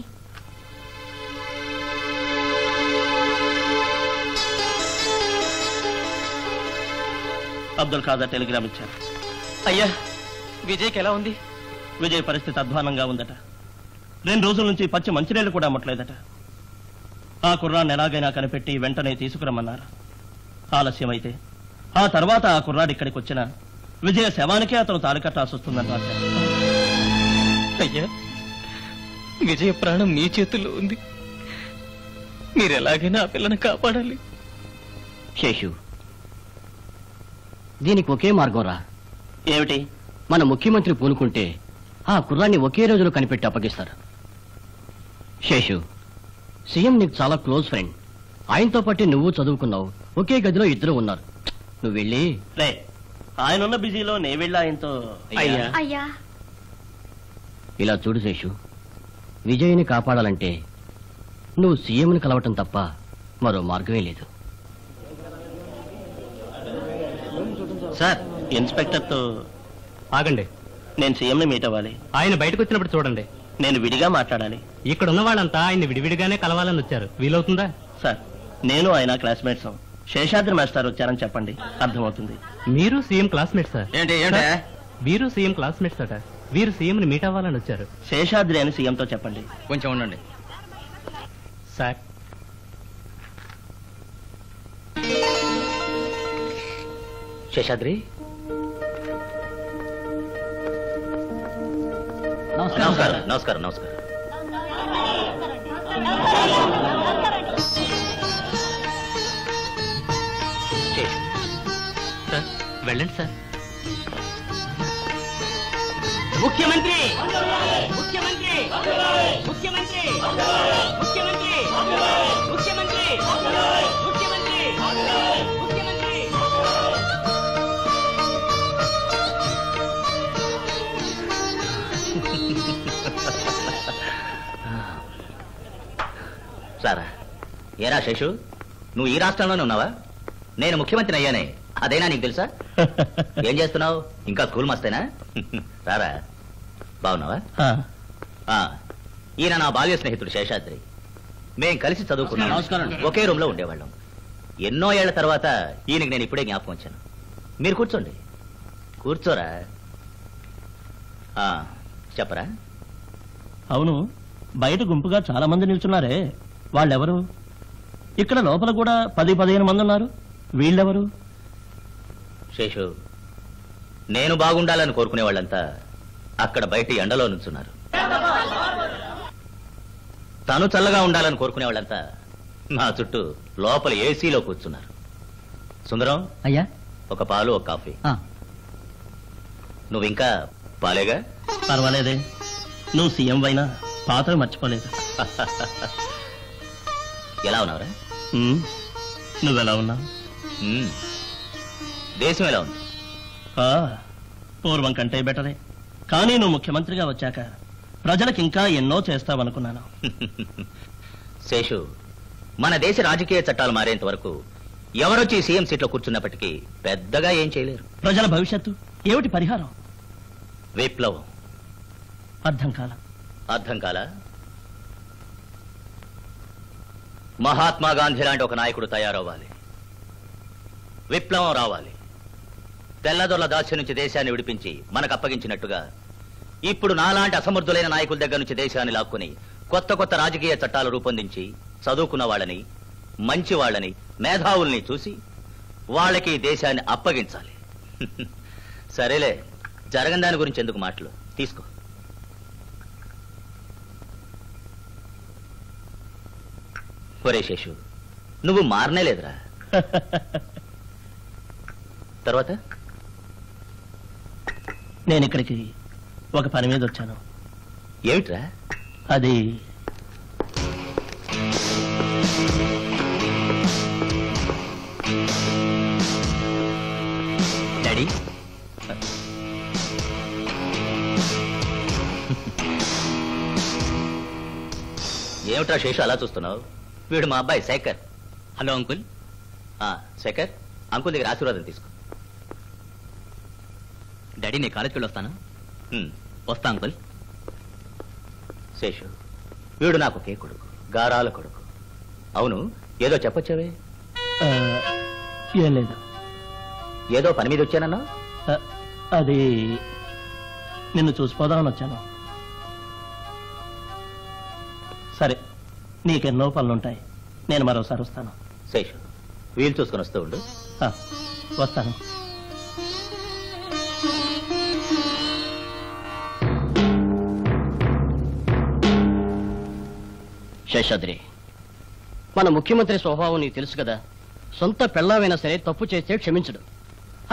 అబ్దుల్ ఖాదర్ టెలిగ్రామ్ ఇచ్చారు. అయ్యా విజయ్కి ఎలా ఉంది? విజయ్ పరిస్థితి అధ్వానంగా ఉందట. 2 రోజుల నుంచి పచ్చి మంచినీళ్లు కూడా అమ్మట్లేదట. ఆ కుర్రాన్ని ఎలాగైనా కనిపెట్టి వెంటనే తీసుకురమ్మన్నారు. ఆలస్యమైతే ఆ తర్వాత ఆ కుర్రాడు ఇక్కడికి వచ్చిన విజయ శవానికే అతను తాళి కట్టాల్సి వస్తుందని రాశారు. అయ్యా విజయ ప్రాణం మీ చేతుల్లో ఉంది. మీరు ఎలాగైనా ఆ పిల్లని కాపాడాలి. శేషు, దీనికి ఒకే మార్గం రా. ఏమిటి? మన ముఖ్యమంత్రి పూనుకుంటే ఆ కుర్రాన్ని ఒకే రోజులో కనిపెట్టి అప్పగిస్తారు. శేషు, సీఎం నీకు చాలా క్లోజ్ ఫ్రెండ్. ఆయనతో పాటు నువ్వు చదువుకున్నావు. ఒకే గదిలో ఇద్దరు ఉన్నారు. నువ్వు వెళ్ళి రే, ఆయనున్న బిజీలో నే వెళ్ళి ఆయనతో. అయ్యా ఇలా చూడు శేషు, విజయ్ని కాపాడాలంటే నువ్వు సీఎంని కలవటం తప్ప మరో మార్గమే లేదు. సార్, ఇన్స్పెక్టర్తో ఆగండి. నేను సీఎంని మీట్ అవ్వాలి. ఆయన బయటకు వచ్చినప్పుడు చూడండి. నేను విడిగా మాట్లాడాలి. ఇక్కడ ఉన్న వాళ్ళంతా ఆయన్ని విడివిడిగానే కలవాలని వచ్చారు. వీలవుతుందా? సార్, నేను ఆయన క్లాస్మేట్స్. శేషాద్రి మాస్టర్ వచ్చారని చెప్పండి, అర్థమవుతుంది. మీరు సీఎం క్లాస్మేట్ సార్. ఏంటి వీరు సీఎం క్లాస్మేట్స్ అట. వీరు సీఎం ని మీట్ అవ్వాలని వచ్చారు. శేషాద్రి అని సీఎంతో చెప్పండి. కొంచెం ఉండండి సార్. శేషాద్రి, నమస్కారం. నమస్కారం. నమస్కారం. సార్ వెళ్ళండి సార్. ముఖ్యమంత్రి ముఖ్యమంత్రి ముఖ్యమంత్రి ముఖ్యమంత్రి ముఖ్యమంత్రి ముఖ్యమంత్రి ముఖ్యమంత్రి. సారా, ఏరా శేషు, నువ్వు ఈ రాష్ట్రంలోనే ఉన్నావా? నేను ముఖ్యమంత్రిని అయ్యానే, అదేనా నీకు తెలుసా? ఏం చేస్తున్నావు? ఇంకా స్కూల్ మస్తేనా? రారా, బాగున్నావా? ఈయన నా బాల్య స్నేహితుడు శేషాద్రి. మేం కలిసి చదువుకున్నాం. నమస్కారం. ఒకే రూమ్ లో ఉండేవాళ్ళం. ఎన్నో ఏళ్ల తర్వాత ఈయనకి నేను ఇప్పుడే జ్ఞాపకం వచ్చాను. మీరు కూర్చోండి. కూర్చోరా. చెప్పరా. అవును, బయట గుంపుగా చాలా మంది నిల్చున్నారే, వాళ్ళెవరు? ఇక్కడ లోపల కూడా 10-15 మంది ఉన్నారు, వీళ్ళెవరు? శేషు, నేను బాగుండాలని కోరుకునే వాళ్ళంతా అక్కడ బయట ఎండలో నుంచున్నారు. తను చల్లగా ఉండాలని కోరుకునే వాళ్ళంతా నా చుట్టూ లోపల ఏసీలో కూర్చున్నారు. సుందరం, అయ్యా, ఒక పాలు, ఒక కాఫీ. నువ్వింకా పాలేగా? పర్వాలేదే, నువ్వు సీఎం అయినా పాత్ర మర్చిపోలేదు. ఎలా ఉన్నావురా? నువ్వెలా ఉన్నావు? దేశం ఎలా ఉంది? పూర్వం కంటే బెటరే. కానీ నువ్వు ముఖ్యమంత్రిగా వచ్చాక ప్రజలకు ఇంకా ఎన్నో చేస్తావనుకున్నాను. శేషు, మన దేశ రాజకీయ చట్టాలు మారేంత వరకు ఎవరొచ్చి సీఎం సీట్లో కూర్చున్నప్పటికీ పెద్దగా ఏం చేయలేరు. ప్రజల భవిష్యత్తు ఏమిటి పరిహారం? విప్లవం. అర్థం కాల. మహాత్మా గాంధీ లాంటి ఒక నాయకుడు తయారవ్వాలి. విప్లవం రావాలి. తెల్లదొరల దాస్యం నుంచి దేశాన్ని విడిపించి మనకు అప్పగించినట్టుగా ఇప్పుడు నాలాంటి అసమర్థులైన నాయకుల దగ్గర నుంచి దేశాన్ని లాక్కుని కొత్త కొత్త రాజకీయ చట్టాలు రూపొందించి చదువుకున్న వాళ్ళని, మంచి వాళ్ళని, మేధావుల్ని చూసి వాళ్ళకి దేశాన్ని అప్పగించాలి. సరేలే, జరగని దాని గురించి ఎందుకు మాటలు? తీసుకో. ఒరే శేషు, నువ్వు మారనే లేదురా. తర్వాత నేను ఇక్కడికి ఒక పని మీద వచ్చాను. ఏమిట్రా అది? డాడీ, ఏమిట్రా శేషు అలా చూస్తున్నావు? వీడు మా అబ్బాయి Shekhar. Hello uncle. Shekhar, uncle దగ్గర ఆశీర్వాదం తీసుకో. డాడీ, నేను కాలేజ్కి వెళ్ళి వస్తాను. వస్తా అంకుల్. శేషు, వీడు నాకు ఒకే కొడుకు, గారాల కొడుకు. అవును, ఏదో చెప్పొచ్చావే? ఏం లేదు. ఏదో పని మీద వచ్చానన్నా? అది నిన్ను చూసిపోదామని వచ్చాను. సరే, నీకెన్నో పనులుంటాయి. నేను మరోసారి వస్తాను. శేషు, వీలు చూసుకొని వస్తూ ఉండు. వస్తాను. శేషాద్రి, మన ముఖ్యమంత్రి స్వభావం నీకు తెలుసు కదా. సొంత పెళ్ళామైనా సరే తప్పు చేస్తే క్షమించడు.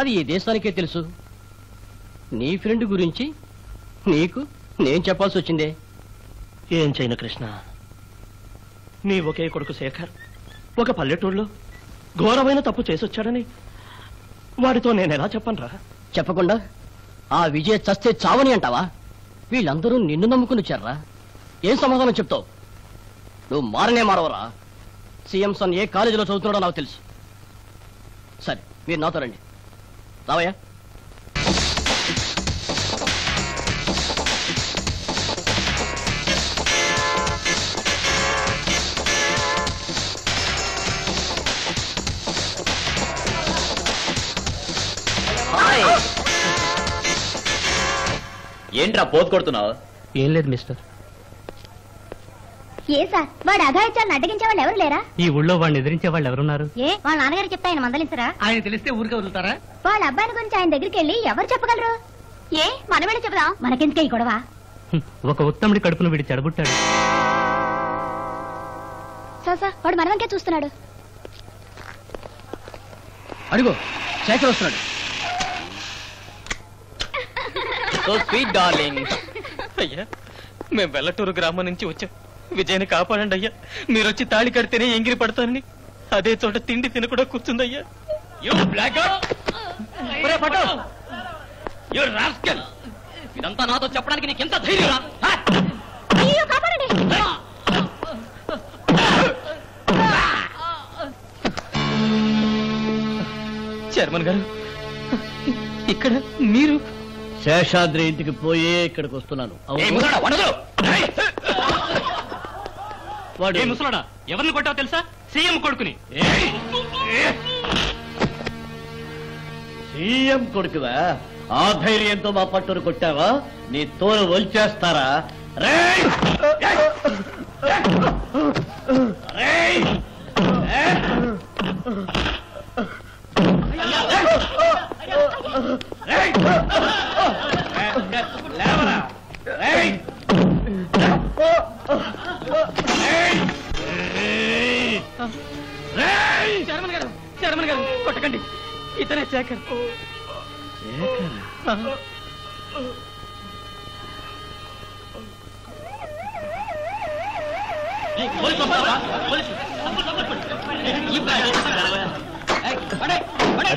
అది ఈ దేశానికే తెలుసు. నీ ఫ్రెండ్ గురించి నీకు నేను చెప్పాల్సి వచ్చిందే. ఏం చేయను కృష్ణ, నీ ఒకే కొడుకు శేఖర్ ఒక పల్లెటూళ్ళలో ఘోరమైన తప్పు చేసొచ్చాడని వాడితో నేనెలా చెప్పనురా? చెప్పకుండా ఆ విజయ్ చస్తే చావని అంటావా? వీళ్ళందరూ నిన్ను నమ్ముకుని వచ్చారా? ఏం సమాధానం చెప్తావు? నువ్వు మారనే మారవరా? సీఎం సన్ ఏ కాలేజీలో చదువుతున్నాడో నాకు తెలుసు. సరే, మీరు నాతో రండి. రావయ్యా. ఏంట్రా పోతు కొడుతున్నావు? ఏం లేదు మిస్టర్. ఏ సార్, వాడు అఘాయిత్యాలను అడ్డగించే వాళ్ళు ఎవరు లేరా? ఈ ఊళ్ళో వాడిని ఎదిరించే వాళ్ళు ఎవరున్నారు? ఏ వాళ్ళ నాన్నగారు చెప్తే ఆయన మందలించరా? ఆయన తెలిస్తే ఊరికే వదులుతారా? వాళ్ళ అబ్బాయిని గురించి ఆయన దగ్గరికి వెళ్ళి ఎవరు చెప్పగలరు? ఏ మనం వెళ్ళి చెబుదాం. మనకెందుకే ఈ గొడవ? ఒక ఉత్తముడి కడుపును వీడి చెడగొట్టాడు. సార్, వాడు మనవంకే చూస్తున్నాడు. అడుగు, శేఖర్ వస్తున్నాడు. Sweet darling. అయ్యా, మేము వెల్లటూరు గ్రామం నుంచి వచ్చాం. విజయ్ని కాపాడండి అయ్యా. మీరు వచ్చి తాళి కడితేనే ఎంగిరి పడతానని అదే చోట తిండి తినకుండా కూర్చుందయ్యా. ఇదంతా నాతో చెప్పడానికి నీకెంత ధైర్యం? చైర్మన్ గారు, ఇక్కడ మీరు? శేషాద్రి ఇంటికి పోయే ఇక్కడికి వస్తున్నాను. వాడు ముసలాడా, ఎవరిని కొట్టావు తెలుసా? సీఎం కొడుకుని. సీఎం కొడుకువా? ఆ ధైర్యంతో మా పట్టును కొట్టావా? నీ తోలు వల్చేస్తారా? చైర్మన్ గారు కొట్టకండి. ఇతనే శేఖర్.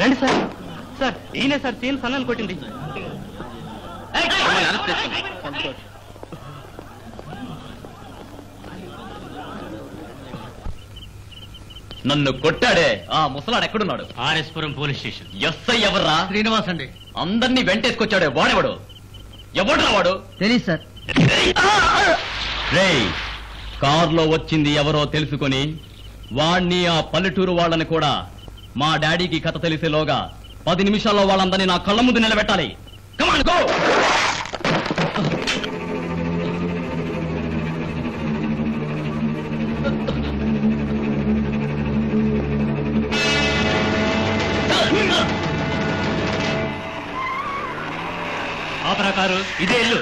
రండి సార్. సార్, ఈయనే సార్ సీఎం సన్నాన్ని కొట్టింది. నన్ను కొట్టాడే ఆ ముసలాడు ఎక్కడున్నాడు? RS Puram police station. ఎస్ఐ ఎవర్రా? శ్రీనివాస్ అండి. అందరినీ వెంటేసుకొచ్చాడే వాడెవడు? ఎవడురా వాడు? తెలియదు సార్. రేయ్, కారులో వచ్చింది ఎవరో తెలుసుకొని వాణ్ణి ఆ పల్లెటూరు వాళ్ళని కూడా మా డాడీకి కథ తెలిసేలోగా 10 నిమిషాల్లో వాళ్ళందరినీ నా కళ్ళ ముందు నిలబెట్టాలి. Come on go. ఆ ప్రకారం ఇదే ఇల్లు.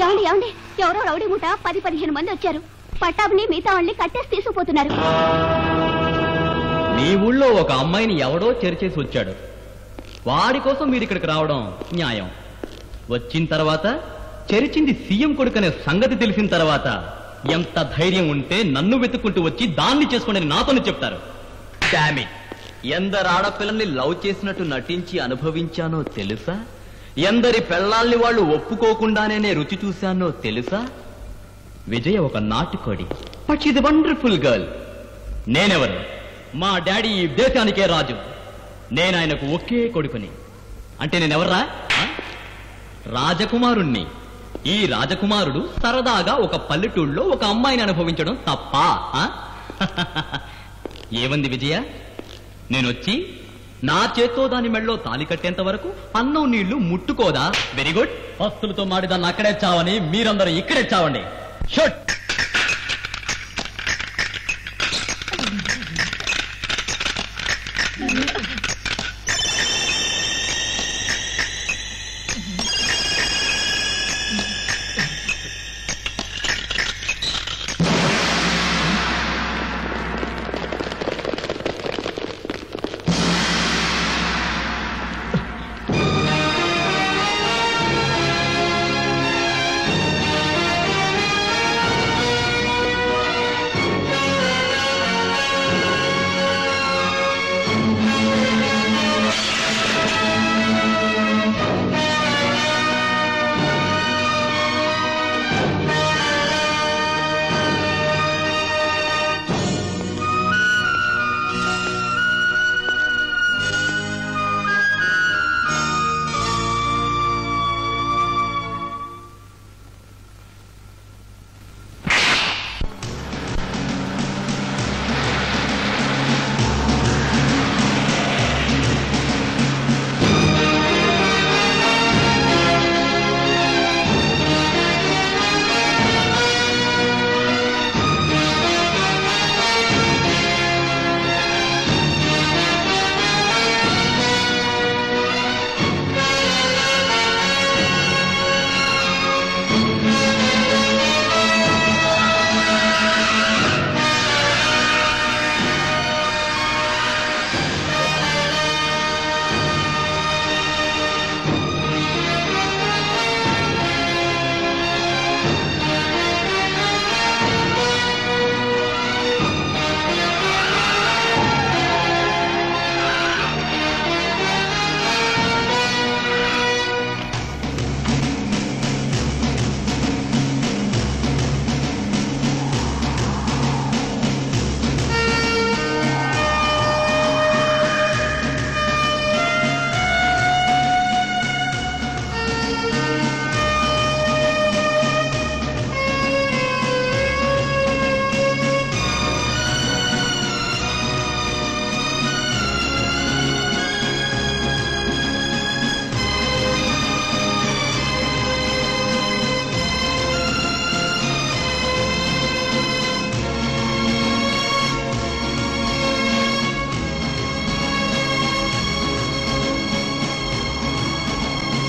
ఏమండి ఏమండి, ఎవరో రౌడీ ముఠ 10-15 మంది వచ్చారు. పట్టాభిని మిగతా వాళ్ళని కట్టేసి తీసుకుపోతున్నారు. మీ ఊళ్ళో ఒక అమ్మాయిని ఎవడో చెరిచేసి వచ్చాడు. వాడి కోసం మీరు ఇక్కడికి రావడం న్యాయం. వచ్చిన తర్వాత చెరిచింది సీఎం కొడుకనే సంగతి తెలిసిన తర్వాత ఎంత ధైర్యం ఉంటే నన్ను వెతుక్కుంటూ వచ్చి దాన్ని చేసుకోండి నాతోనే చెప్తారు. ఎందరు ఆడపిల్లల్ని లవ్ చేసినట్టు నటించి అనుభవించానో తెలుసా? ఎందరి పెళ్ళాల్ని వాళ్ళు ఒప్పుకోకుండానే రుచి చూశానో తెలుసా? విజయ ఒక నాటుకోడి, బట్ ఇది వండర్ఫుల్ గర్ల్. నేనెవరు? మా డాడీ ఈ దేశానికే రాజు. నేను ఆయనకు ఒకే కొడుకుని. అంటే నేనెవర్రా? రాజకుమారుణ్ణి. ఈ రాజకుమారుడు సరదాగా ఒక పల్లెటూళ్ళలో ఒక అమ్మాయిని అనుభవించడం తప్ప? ఏమంది విజయ? నేనొచ్చి నా చేత్తో దాని మెళ్ళో తాలి కట్టేంత వరకు అన్నం నీళ్లు ముట్టుకోదా? Very good. పస్తులతో మాడిదాన్ని అక్కడే చావని మీరందరూ ఇక్కడే చావండి. షట్.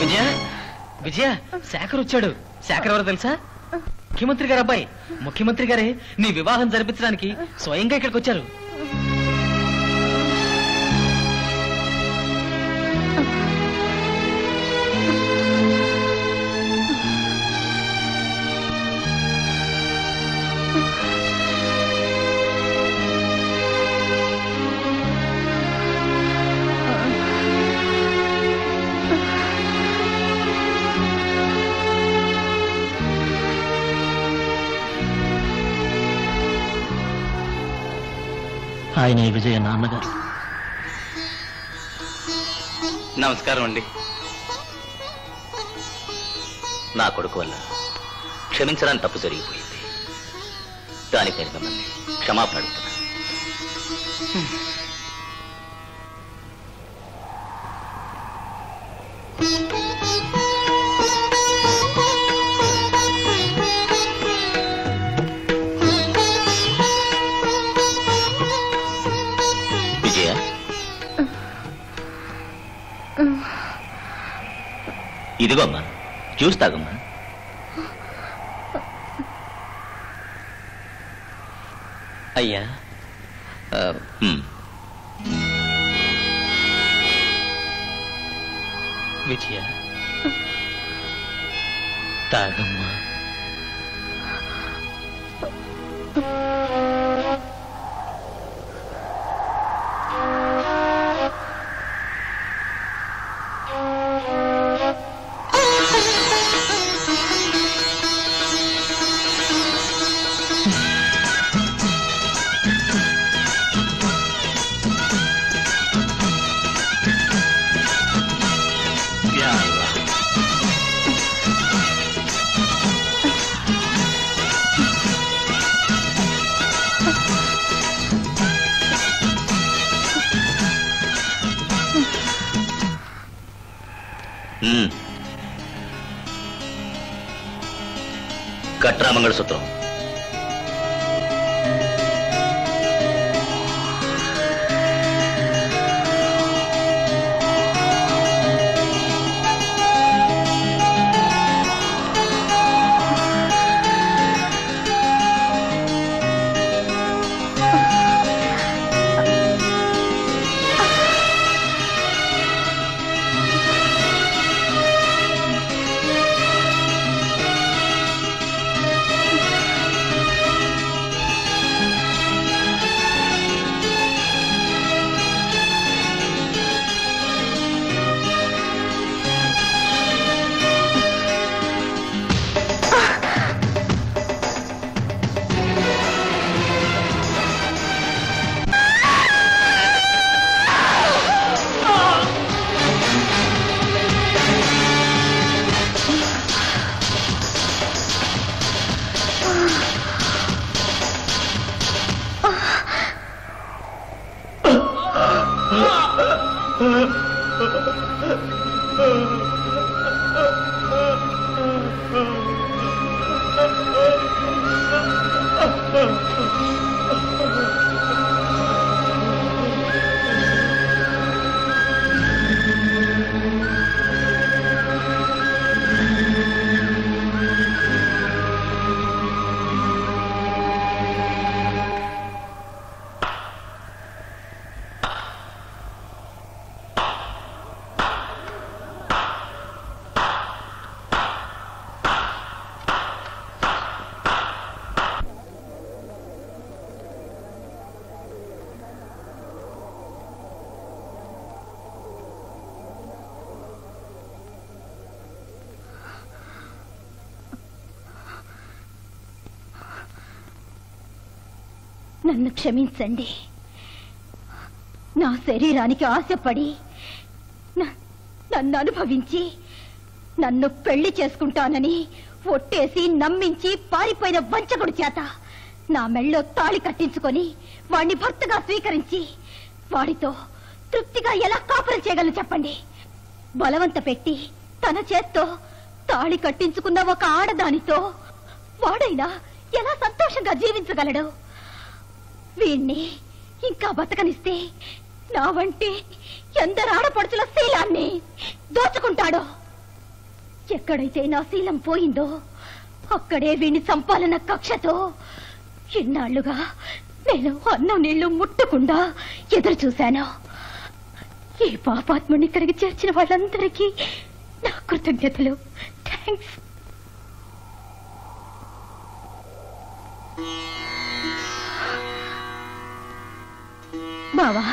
విజయ, విజయ, శేఖర్ వచ్చాడు. శేఖర్ ఎవరో తెలుసా? ముఖ్యమంత్రి గారు అబ్బాయి. ముఖ్యమంత్రి గారే నీ వివాహం జరిపించడానికి స్వయంగా ఇక్కడికి వచ్చారు. ఆయనే విజయ నాన్నగారు. నమస్కారం అండి. నా కొడుకు వల్ల క్షమించడానికి తప్పు జరిగిపోయింది. దానిపై మిమ్మల్ని క్షమాపణ అడుగుతున్నా. విజయ, ఇదిగో అమ్మా, జ్యూస్ తాగమ్మా. అయ్యా, విజయ తాగమ్మా. కట్రా మంగళసూత్రం. నన్ను క్షమించండి. నా శరీరానికి ఆశపడి నన్ను అనుభవించి నన్ను పెళ్లి చేసుకుంటానని ఒట్టేసి నమ్మించి పారిపోయిన వంచకుడి చేత నా మెళ్ళో తాళి కట్టించుకొని వాణ్ణి భర్తగా స్వీకరించి వాడితో తృప్తిగా ఎలా కాపురం చేయగలను చెప్పండి. బలవంత పెట్టి తన చేత్తో తాళి కట్టించుకున్న ఒక ఆడదానితో వాడైనా ఎలా సంతోషంగా జీవించగలడు? వీణ్ణి ఇంకా బతకనిస్తే నా వంటి ఎందరు ఆడపడుచుల శీలాన్ని దోచుకుంటాడో. ఎక్కడైతే నా శీలం పోయిందో అక్కడే వీణ్ణి చంపాలన్న కక్షతో ఇన్నాళ్లుగా నేను అన్నం నీళ్లు ముట్టకుండా ఎదురు చూశాను. ఈ పాపాత్ముని ఇక్కడికి చేర్చిన వాళ్ళందరికీ నా కృతజ్ఞతలు. థ్యాంక్స్. బావా,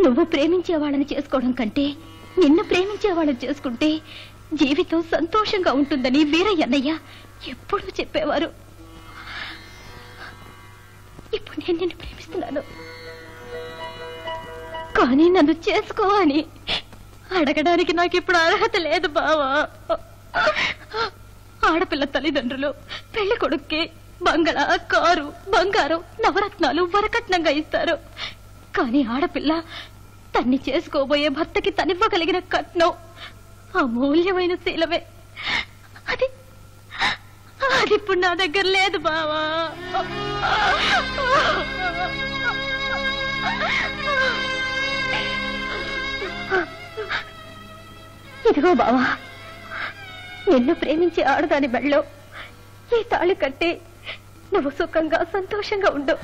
నువ్వు ప్రేమించే వాళ్ళని చేసుకోవడం కంటే నిన్ను ప్రేమించే వాళ్ళని చేసుకుంటే జీవితం సంతోషంగా ఉంటుందని వీరయ్యన్నయ్య ఎప్పుడూ చెప్పేవారు. ఇప్పుడు నేను నిన్ను ప్రేమిస్తున్నాను, కానీ నన్ను చేసుకో అని అడగడానికి నాకు ఇప్పుడు అర్హత లేదు బావా. ఆడపిల్ల తల్లిదండ్రులు పెళ్లి కొడుక్కి బంగళా, కారు, బంగారం, నవరత్నాలు వరకట్నంగా ఇస్తారు. కానీ ఆడపిల్ల తన్ని చేసుకోబోయే భర్తకి తనివ్వగలిగిన కట్నం అమూల్యమైన శీలమే. అది ఇప్పుడు నా దగ్గర లేదు బావా. ఇదిగో బావా, నిన్ను ప్రేమించే ఆడదాని బెళ్ళో ఈ తాళి కట్టి నువ్వు సుఖంగా సంతోషంగా ఉండు.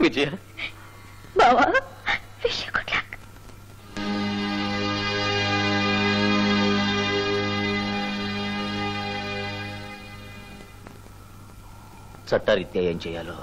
విజయ బావా, విష్ యూ గుడ్ లక్. చట్టారీత్యా ఏం చేయాలో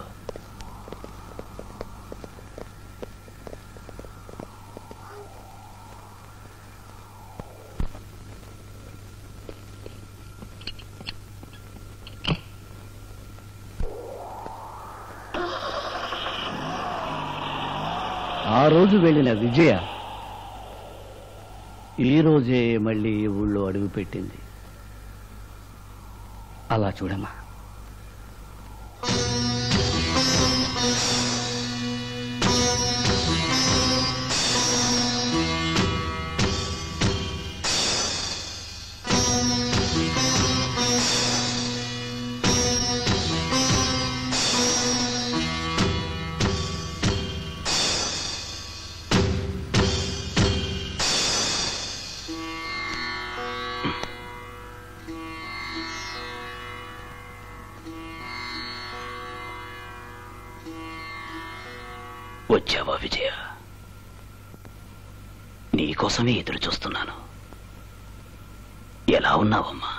ఆ రోజు వెళ్ళిన విజయ ఈ రోజే మళ్ళీ ఊళ్ళో అడుగు పెట్టింది. అలా చూడమ్మా. వచ్చావా విజయ? నీకోసమే ఎదురు చూస్తున్నాను. ఎలా ఉన్నావమ్మా?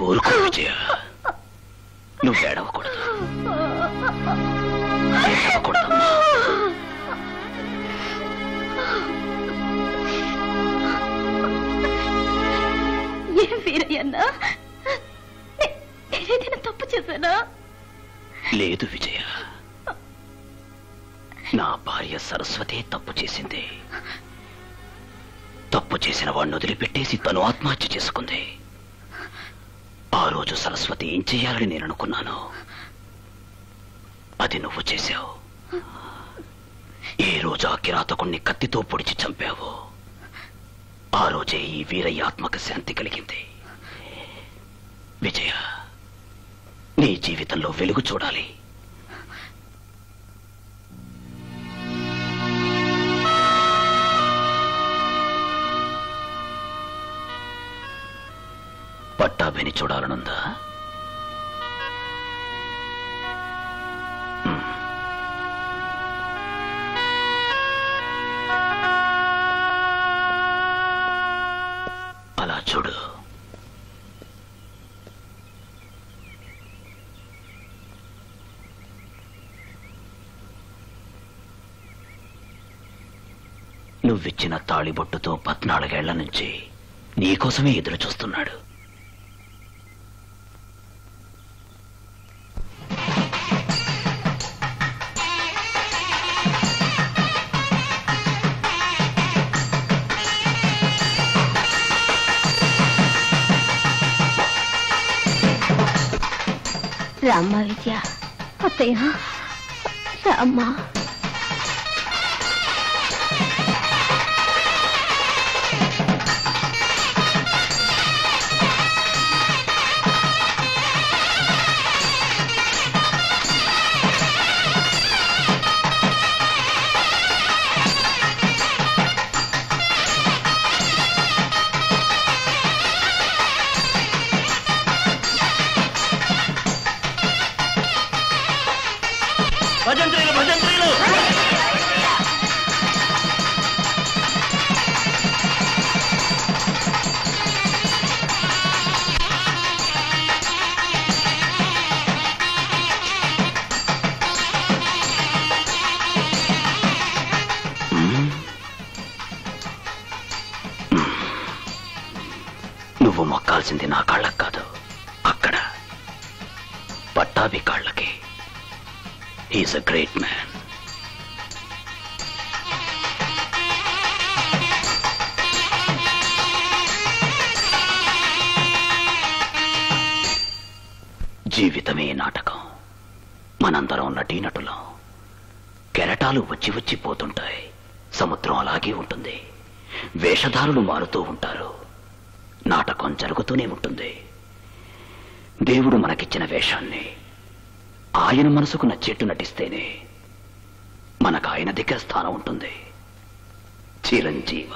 ఊరుకో విజయ, నువ్వు ఏడవకూడదు. ఏడవకూడదమ్మా. ఏం వీరయ్యన్నా, నేనేదైనా తప్పు చేశానా? లేదు విజయ, నా భార్య సరస్వతి తప్పు చేసింది. తప్పు చేసిన వాడిని వదిలిపెట్టేసి తను ఆత్మహత్య చేసుకుంది. ఆ రోజు సరస్వతి ఏం చెయ్యాలని నేను అనుకున్నాను, అది నువ్వు చేశావు. ఏ రోజు ఆ కిరాతకుణ్ణి కత్తితో పొడిచి చంపావు, ఆ రోజే ఈ వీరయ్య ఆత్మకు శాంతి కలిగింది. విజయ, నీ జీవితంలో వెలుగు చూడాలి. పట్టాభిని చూడాలనుందా? అలా చూడు. నువ్విచ్చిన తాళిబొట్టుతో 14 ఏళ్ల నుంచి నీకోసమే ఎదురు చూస్తున్నాడు. రామ్మ విజయ. అత్తయ్య రామ్మ. భజంత్రీలు భజంత్రీలు నువ్వు మొక్కాల్సింది నా కాళ్ళకు కాదు, అక్కడ పట్టాభి కాళ్ళకి. He's a great man. జీవితమే నాటకం. మనందరం నటీనటులం. కెరటాలు వచ్చి వచ్చి పోతుంటాయి. సముద్రం అలాగే ఉంటుంది. వేషధారులు మారుతూ ఉంటారు. నాటకం జరుగుతూనే ఉంటుంది. దేవుడు మనకిచ్చిన వేషాన్ని ఆయన మనసుకు నచ్చేట్టు నటిస్తేనే మనకు ఆయన దగ్గర స్థానం ఉంటుంది. చిరంజీవ.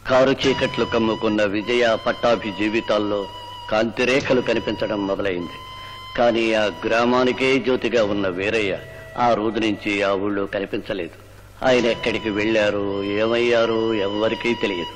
కారు చీకట్లు కమ్ముకున్న విజయ పట్టాభి జీవితాల్లో కాంతిరేఖలు కనిపించడం మొదలైంది. కానీ ఆ గ్రామానికే జ్యోతిగా ఉన్న వీరయ్య ఆ రోజు నుంచి ఆ ఊళ్ళో కనిపించలేదు. ఆయన ఎక్కడికి వెళ్లారో ఏమయ్యారో ఎవ్వరికీ తెలియదు.